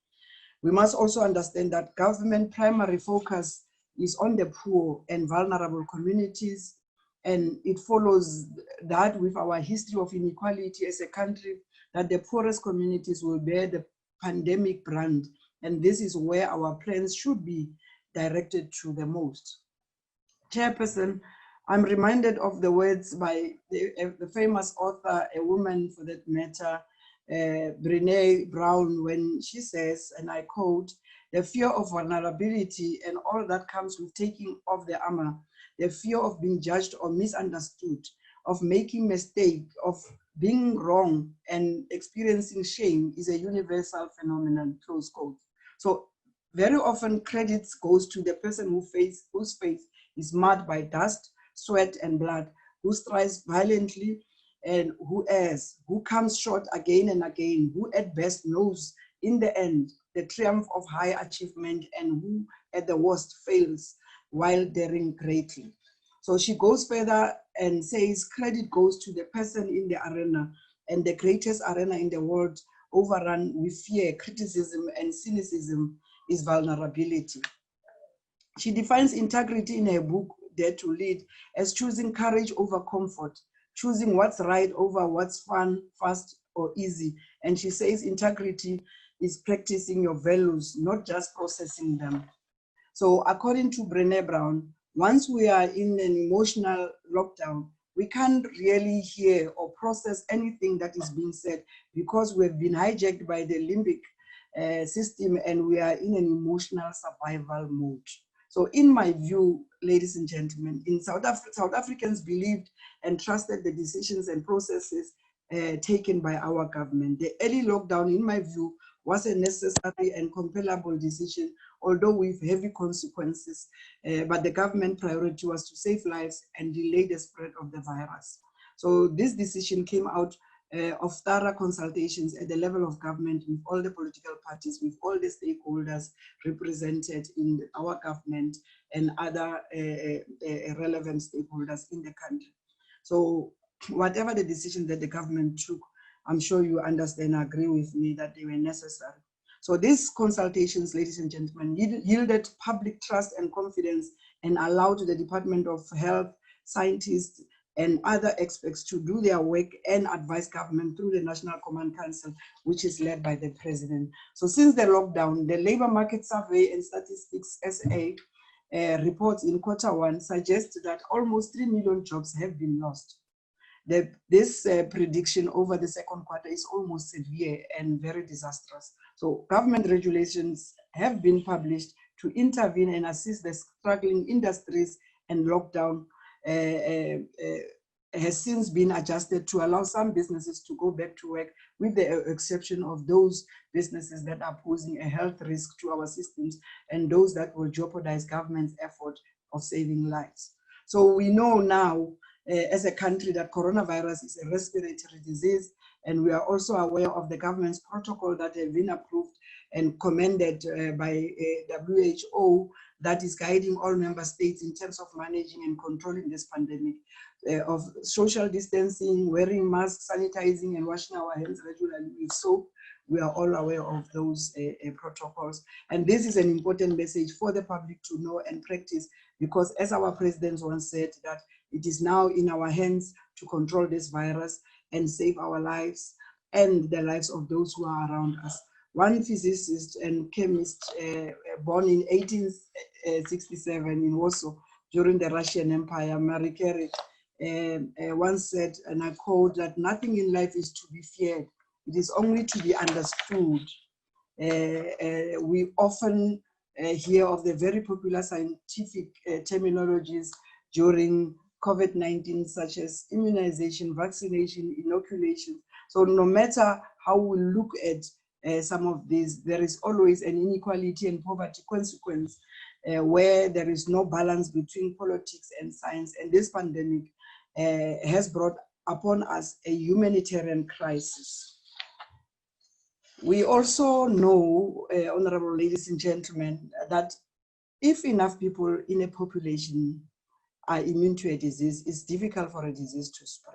We must also understand that government primary focus is on the poor and vulnerable communities, and it follows that with our history of inequality as a country, that the poorest communities will bear the pandemic brand, and this is where our plans should be directed to the most. Chairperson, I'm reminded of the words by the famous author, a woman for that matter, Brené Brown, when she says, and I quote, "The fear of vulnerability and all that comes with taking off the armor, the fear of being judged or misunderstood, of making mistake, of being wrong and experiencing shame is a universal phenomenon," close quote. So very often credit goes to the person whose faith is marred by dust, sweat, and blood, who strives violently and who errs, who comes short again and again, who at best knows in the end the triumph of high achievement, and who at the worst fails while daring greatly. So she goes further and says credit goes to the person in the arena, and the greatest arena in the world overrun with fear, criticism, and cynicism is vulnerability. She defines integrity in her book, Dare to Lead, as choosing courage over comfort, choosing what's right over what's fun, fast, or easy. And she says integrity is practicing your values, not just processing them. So according to Brené Brown, once we are in an emotional lockdown, we can't really hear or process anything that is being said because we've been hijacked by the limbic system and we are in an emotional survival mode. So in my view, ladies and gentlemen, in South Africans believed and trusted the decisions and processes taken by our government. The early lockdown, in my view, was a necessary and compellable decision, although with heavy consequences, but the government priority was to save lives and delay the spread of the virus. So this decision came out of thorough consultations at the level of government with all the political parties, with all the stakeholders represented in our government and other relevant stakeholders in the country. So whatever the decision that the government took, I'm sure you understand and agree with me that they were necessary. So these consultations, ladies and gentlemen, yielded public trust and confidence and allowed the Department of Health, scientists, and other experts to do their work and advise government through the National Command Council, which is led by the President. So since the lockdown, the Labour Market Survey and Statistics SA reports in Q1 suggest that almost 3 million jobs have been lost. This prediction over the second quarter is almost severe and very disastrous. So government regulations have been published to intervene and assist the struggling industries, and lockdown has since been adjusted to allow some businesses to go back to work, with the exception of those businesses that are posing a health risk to our systems and those that will jeopardize government's effort of saving lives. So we know now as a country that coronavirus is a respiratory disease, and we are also aware of the government's protocol that have been approved and commended by WHO that is guiding all member states in terms of managing and controlling this pandemic, of social distancing, wearing masks, sanitizing, and washing our hands regularly with soap. We are all aware of those protocols. And this is an important message for the public to know and practice, because as our president once said, that it is now in our hands to control this virus and save our lives and the lives of those who are around us. One physicist and chemist born in 1867 in Warsaw during the Russian Empire, Marie Curie, once said, and I quote, that nothing in life is to be feared. It is only to be understood. We often hear of the very popular scientific terminologies during COVID-19, such as immunization, vaccination, inoculation. So no matter how we look at some of these, there is always an inequality and poverty consequence where there is no balance between politics and science. And this pandemic has brought upon us a humanitarian crisis. We also know, honorable ladies and gentlemen, that if enough people in a population are immune to a disease, it's difficult for a disease to spread.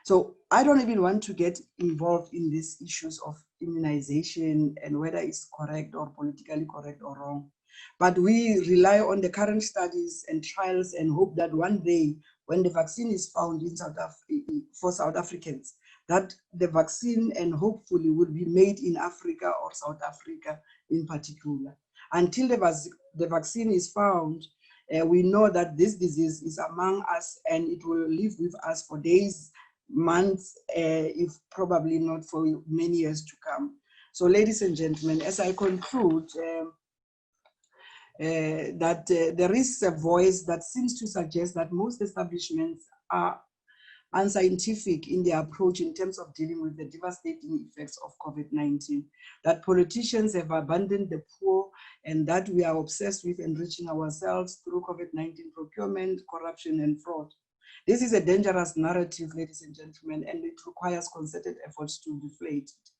So I don't even want to get involved in these issues of immunization and whether it's correct or politically correct or wrong. But we rely on the current studies and trials and hope that one day when the vaccine is found in for South Africans, that the vaccine and hopefully will be made in Africa or South Africa in particular. Until the vaccine is found, we know that this disease is among us and it will live with us for days, months, if probably not for many years to come. So ladies and gentlemen, as I conclude, that there is a voice that seems to suggest that most establishments are unscientific in their approach in terms of dealing with the devastating effects of COVID-19, that politicians have abandoned the poor, and that we are obsessed with enriching ourselves through COVID-19 procurement, corruption, and fraud. This is a dangerous narrative, ladies and gentlemen, and it requires concerted efforts to deflate it.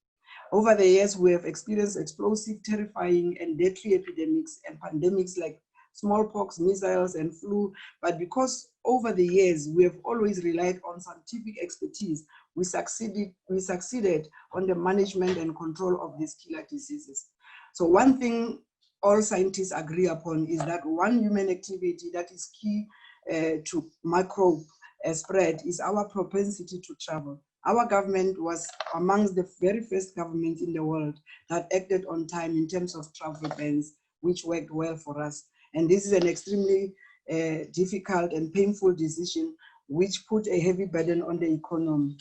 Over the years, we have experienced explosive, terrifying, and deadly epidemics and pandemics like smallpox, measles, and flu. But because over the years, we have always relied on scientific expertise, we succeeded on the management and control of these killer diseases. So one thing all scientists agree upon is that one human activity that is key to microbe spread is our propensity to travel. Our government was amongst the very first governments in the world that acted on time in terms of travel bans, which worked well for us. And this is an extremely difficult and painful decision, which put a heavy burden on the economy.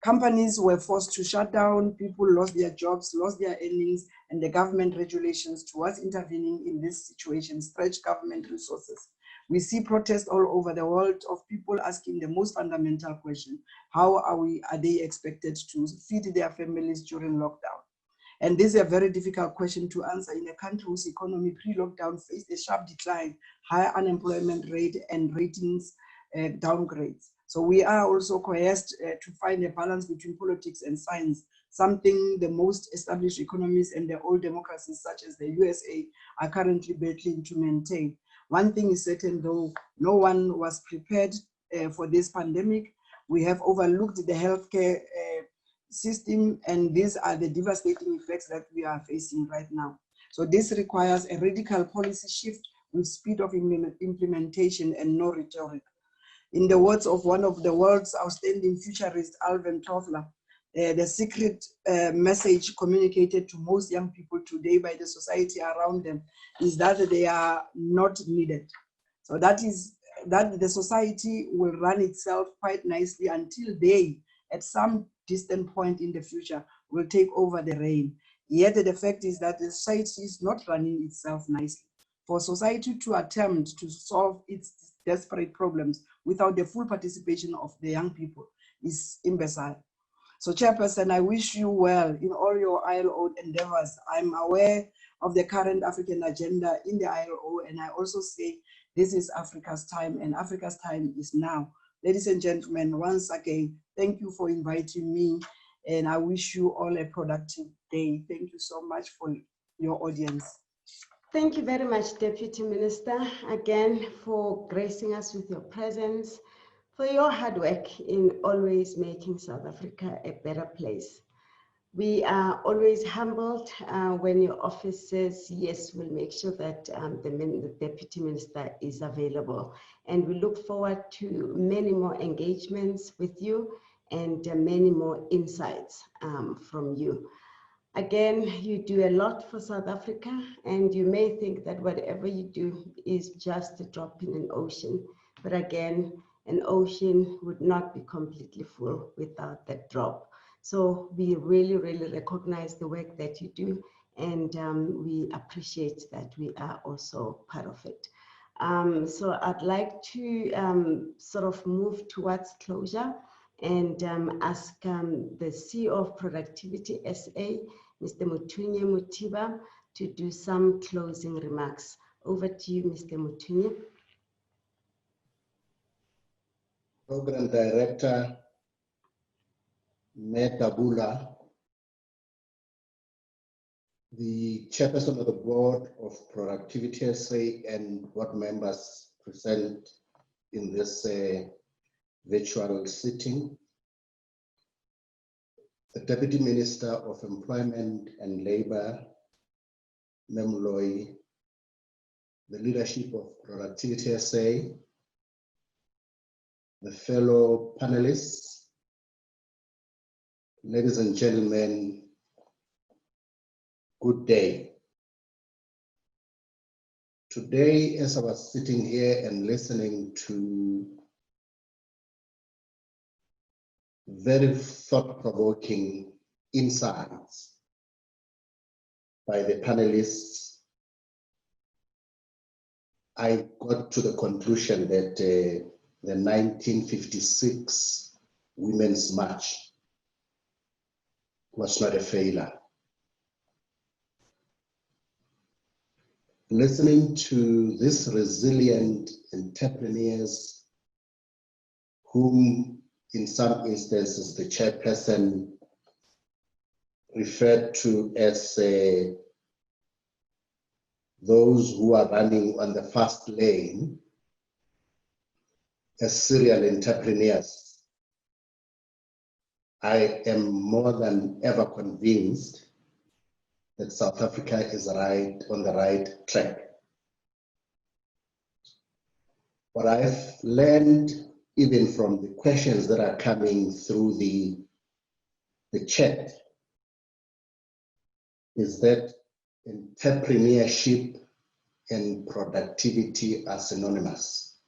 Companies were forced to shut down, people lost their jobs, lost their earnings, and the government regulations towards intervening in this situation stretched government resources. We see protests all over the world of people asking the most fundamental question: how are they expected to feed their families during lockdown? And this is a very difficult question to answer in a country whose economy pre-lockdown faced a sharp decline, high unemployment rate, and ratings downgrades. So we are also coerced to find a balance between politics and science, something the most established economies and the old democracies such as the USA are currently battling to maintain. One thing is certain though, no one was prepared for this pandemic. We have overlooked the healthcare system, and these are the devastating effects that we are facing right now. So this requires a radical policy shift with speed of implementation and no rhetoric. In the words of one of the world's outstanding futurists, Alvin Toffler, the secret message communicated to most young people today by the society around them is that they are not needed. So that is that the society will run itself quite nicely until they, at some distant point in the future, will take over the reign. Yet the fact is that the society is not running itself nicely. For society to attempt to solve its desperate problems without the full participation of the young people is imbecile. So Chairperson, I wish you well in all your ILO endeavors. I'm aware of the current African agenda in the ILO, and I also say this is Africa's time, and Africa's time is now. Ladies and gentlemen, once again, thank you for inviting me, and I wish you all a productive day. Thank you so much for your audience. Thank you very much, Deputy Minister, again for gracing us with your presence, for your hard work in always making South Africa a better place. We are always humbled when your office says, yes, we'll make sure that the Deputy Minister is available. And we look forward to many more engagements with you and many more insights from you. Again, you do a lot for South Africa, and you may think that whatever you do is just a drop in an ocean. But again, an ocean would not be completely full without that drop. So we really, really recognize the work that you do, and we appreciate that we are also part of it. So I'd like to sort of move towards closure and ask the CEO of Productivity SA, Mr. Mutunye Mutiba, to do some closing remarks. Over to you, Mr. Mutunye. Program Director, Dabula, the Chairperson of the Board of Productivity SA, and board members present in this virtual sitting, the Deputy Minister of Employment and Labour, Moloi, the leadership of Productivity SA, the fellow panelists, ladies and gentlemen, good day. Today, as I was sitting here and listening to very thought-provoking insights by the panelists, I got to the conclusion that the 1956 Women's March was not a failure. Listening to these resilient entrepreneurs whom in some instances the chairperson referred to as those who are running on the fast lane as serial entrepreneurs. I am more than ever convinced that South Africa is on the right track. What I've learned, even from the questions that are coming through the chat, is that entrepreneurship and productivity are synonymous.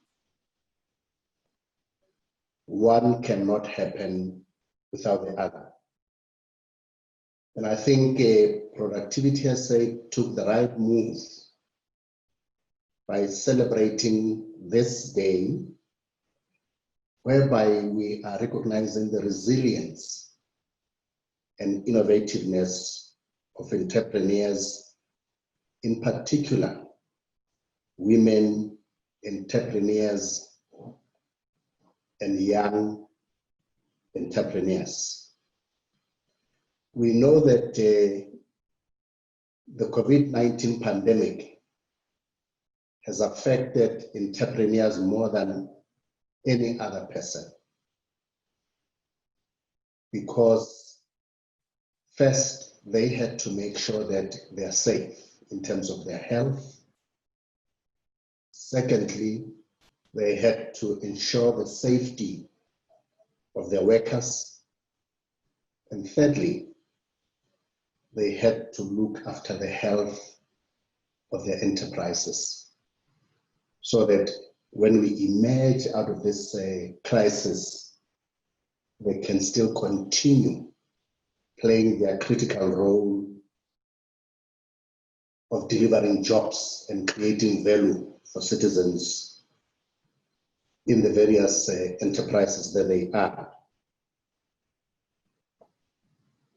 One cannot happen without the other. And I think Productivity SA took the right move by celebrating this day, whereby we are recognizing the resilience and innovativeness of entrepreneurs, in particular, women entrepreneurs and young entrepreneurs. We know that the COVID-19 pandemic has affected entrepreneurs more than any other person, because first, they had to make sure that they are safe in terms of their health. Secondly, they had to ensure the safety of their workers. And thirdly, they had to look after the health of their enterprises, so that when we emerge out of this crisis, they can still continue playing their critical role of delivering jobs and creating value for citizens in the various enterprises that they are.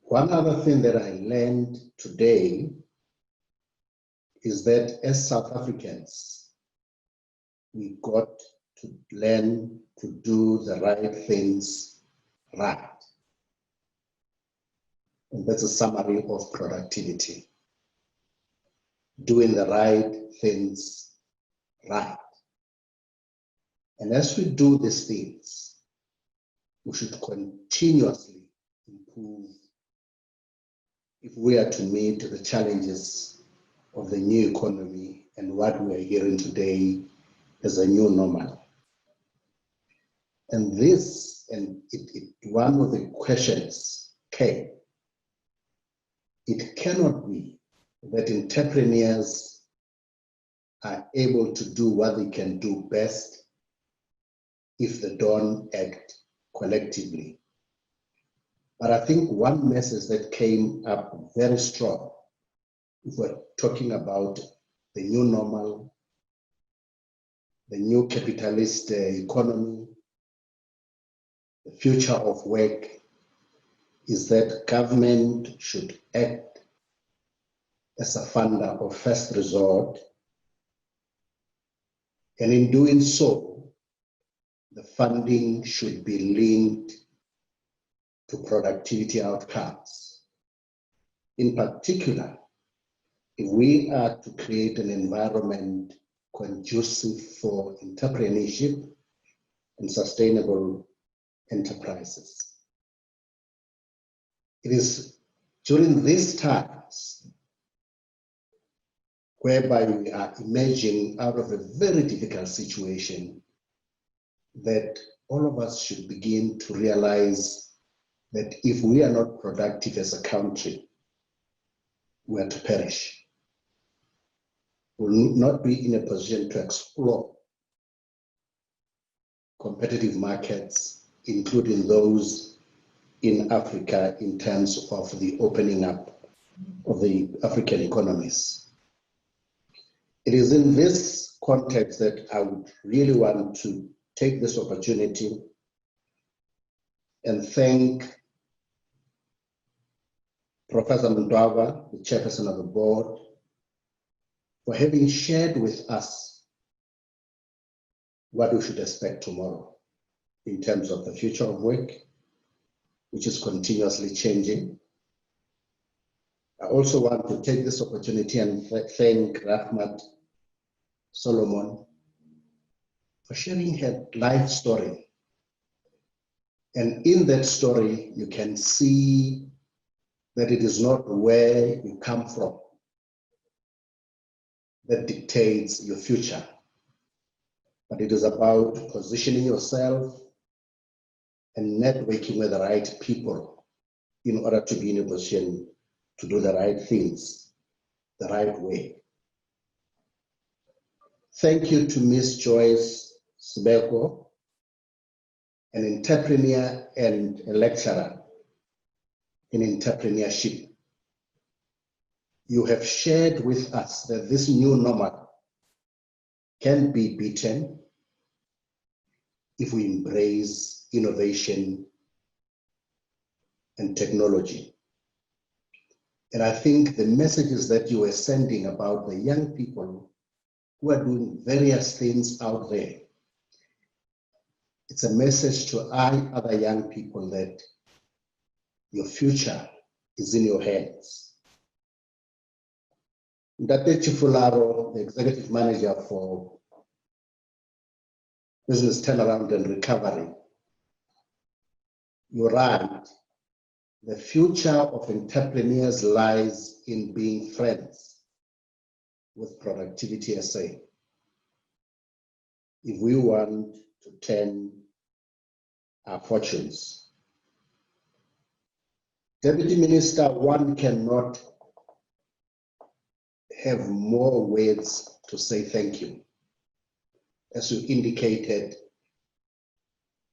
One other thing that I learned today is that as South Africans, we got to learn to do the right things right. And that's a summary of productivity. Doing the right things right. And as we do these things, we should continuously improve if we are to meet the challenges of the new economy and what we are hearing today as a new normal. And one of the questions came, it cannot be that entrepreneurs are able to do what they can do best if they don't act collectively. But I think one message that came up very strong, if we're talking about the new normal, the new capitalist economy, the future of work, is that government should act as a funder of first resort. And in doing so, the funding should be linked to productivity outcomes. In particular, if we are to create an environment conducive for entrepreneurship and sustainable enterprises. It is during these times whereby we are emerging out of a very difficult situation that all of us should begin to realize that if we are not productive as a country, we are to perish. We will not be in a position to explore competitive markets, including those in Africa, in terms of the opening up of the African economies. It is in this context that I would really want to take this opportunity and thank Professor Mdwaba, the chairperson of the board, for having shared with us what we should expect tomorrow. in terms of the future of work, which is continuously changing. I also want to take this opportunity and thank Rahmat Solomon for sharing her life story. And in that story, you can see that it is not where you come from that dictates your future, but it is about positioning yourself and networking with the right people in order to be in a position to do the right things the right way. Thank you to Ms. Joyce Sibeko, an entrepreneur and a lecturer in entrepreneurship. You have shared with us that this new normal can be beaten if we embrace innovation and technology. And I think the messages that you were sending about the young people who are doing various things out there, it's a message to other young people that your future is in your hands. Ndate Chifularo, the executive manager for Business Turnaround and Recovery, you're right. The future of entrepreneurs lies in being friends with Productivity SA. If we want to turn our fortunes. Deputy Minister, one cannot have more words to say thank you. As you indicated,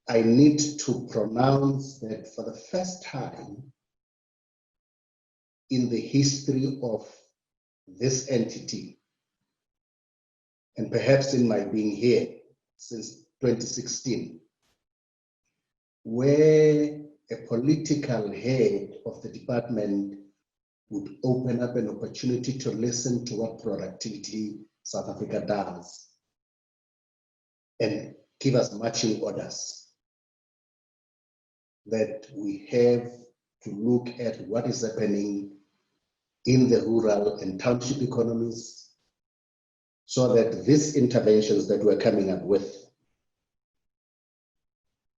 I need to pronounce that for the first time in the history of this entity, and perhaps in my being here since 2016, where a political head of the department would open up an opportunity to listen to what Productivity South Africa does and give us marching orders, that we have to look at what is happening in the rural and township economies so that these interventions that we're coming up with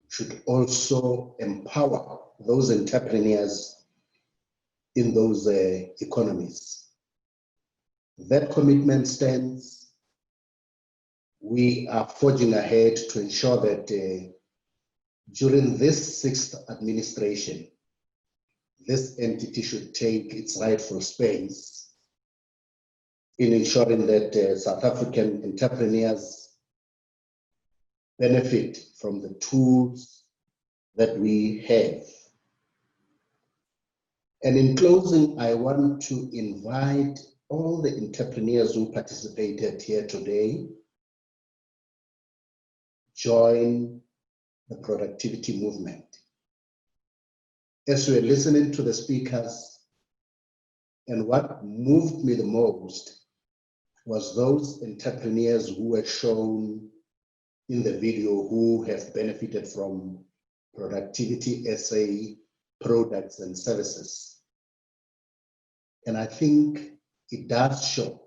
should also empower those entrepreneurs in those economies. That commitment stands. We are forging ahead to ensure that during this 6th administration, this entity should take its rightful space in ensuring that South African entrepreneurs benefit from the tools that we have. And in closing, I want to invite all the entrepreneurs who participated here today, join the productivity movement. As we're listening to the speakers, and what moved me the most was those entrepreneurs who were shown in the video who have benefited from Productivity SA products and services. And I think it does show,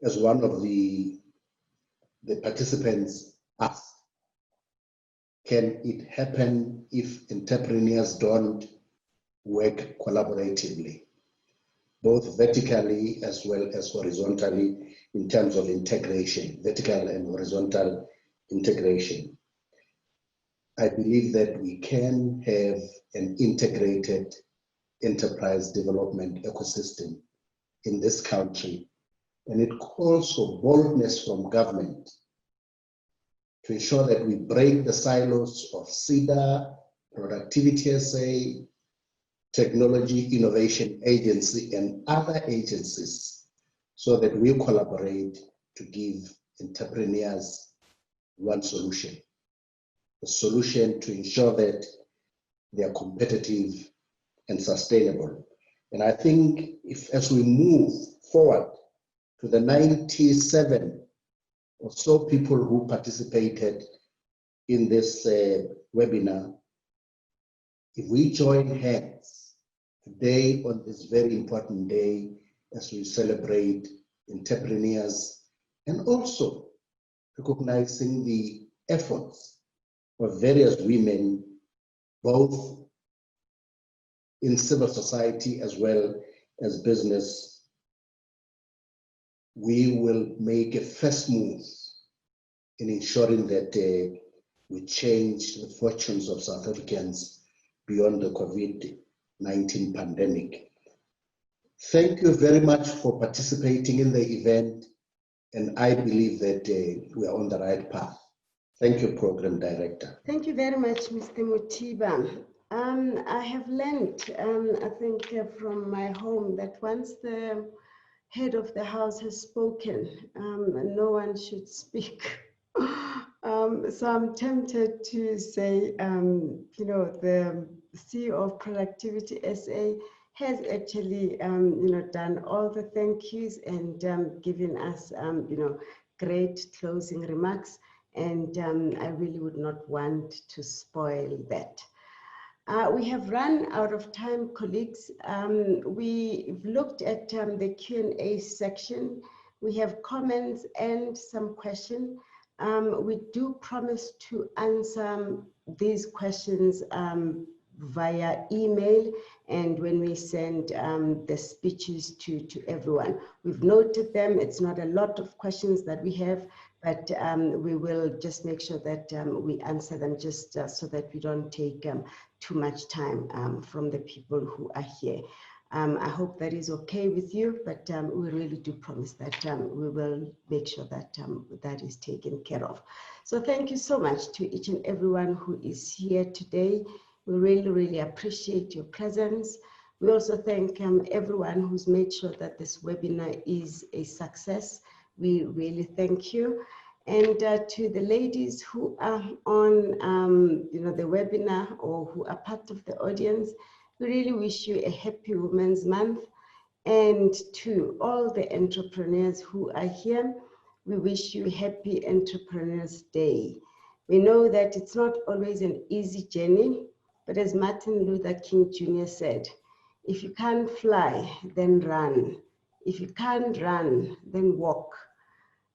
as one of the participants asked, can it happen if entrepreneurs don't work collaboratively, both vertically as well as horizontally in terms of integration, vertical and horizontal integration? I believe that we can have an integrated enterprise development ecosystem in this country, and it calls for boldness from government to ensure that we break the silos of SIDA, Productivity SA, Technology Innovation Agency, and other agencies, so that we collaborate to give entrepreneurs one solution. A solution to ensure that they are competitive and sustainable. And I think if, as we move forward to the 97 or so people who participated in this webinar, if we join hands today on this very important day as we celebrate entrepreneurs and also recognizing the efforts of various women, both in civil society as well as business, we will make a first move in ensuring that we change the fortunes of South Africans beyond the COVID-19 pandemic. Thank you very much for participating in the event, and I believe that we are on the right path. Thank you, Program Director. Thank you very much, Mr. Mutiba. I have learned, I think, from my home that once the head of the house has spoken, no one should speak. So I'm tempted to say, you know, the CEO of Productivity SA has actually, you know, done all the thank yous and given us, you know, great closing remarks. And I really would not want to spoil that. We have run out of time, colleagues. We've looked at the Q&A section. We have comments and some questions. We do promise to answer these questions via email and when we send the speeches to everyone. We've noted them. It's not a lot of questions that we have, but we will just make sure that we answer them just so that we don't take too much time from the people who are here. I hope that is okay with you, but we really do promise that we will make sure that that is taken care of. So thank you so much to each and everyone who is here today. We really, really appreciate your presence. We also thank everyone who's made sure that this webinar is a success. We really thank you. And to the ladies who are on you know, the webinar or who are part of the audience, we really wish you a happy Women's Month. And to all the entrepreneurs who are here, we wish you happy Entrepreneurs Day. We know that it's not always an easy journey, but as Martin Luther King Jr. said, if you can't fly, then run. If you can't run, then walk.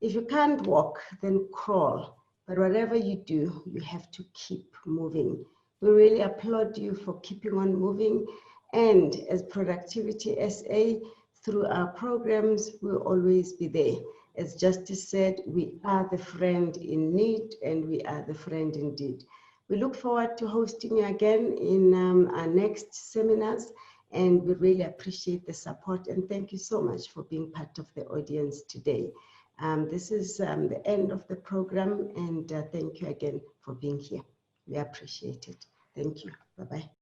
If you can't walk, then crawl. But whatever you do, you have to keep moving. We really applaud you for keeping on moving. And as Productivity SA, through our programs, we'll always be there. As Justice said, we are the friend in need and we are the friend indeed. We look forward to hosting you again in our next seminars, and we really appreciate the support and thank you so much for being part of the audience today. This is the end of the program, and thank you again for being here. We appreciate it. Thank you. Bye-bye.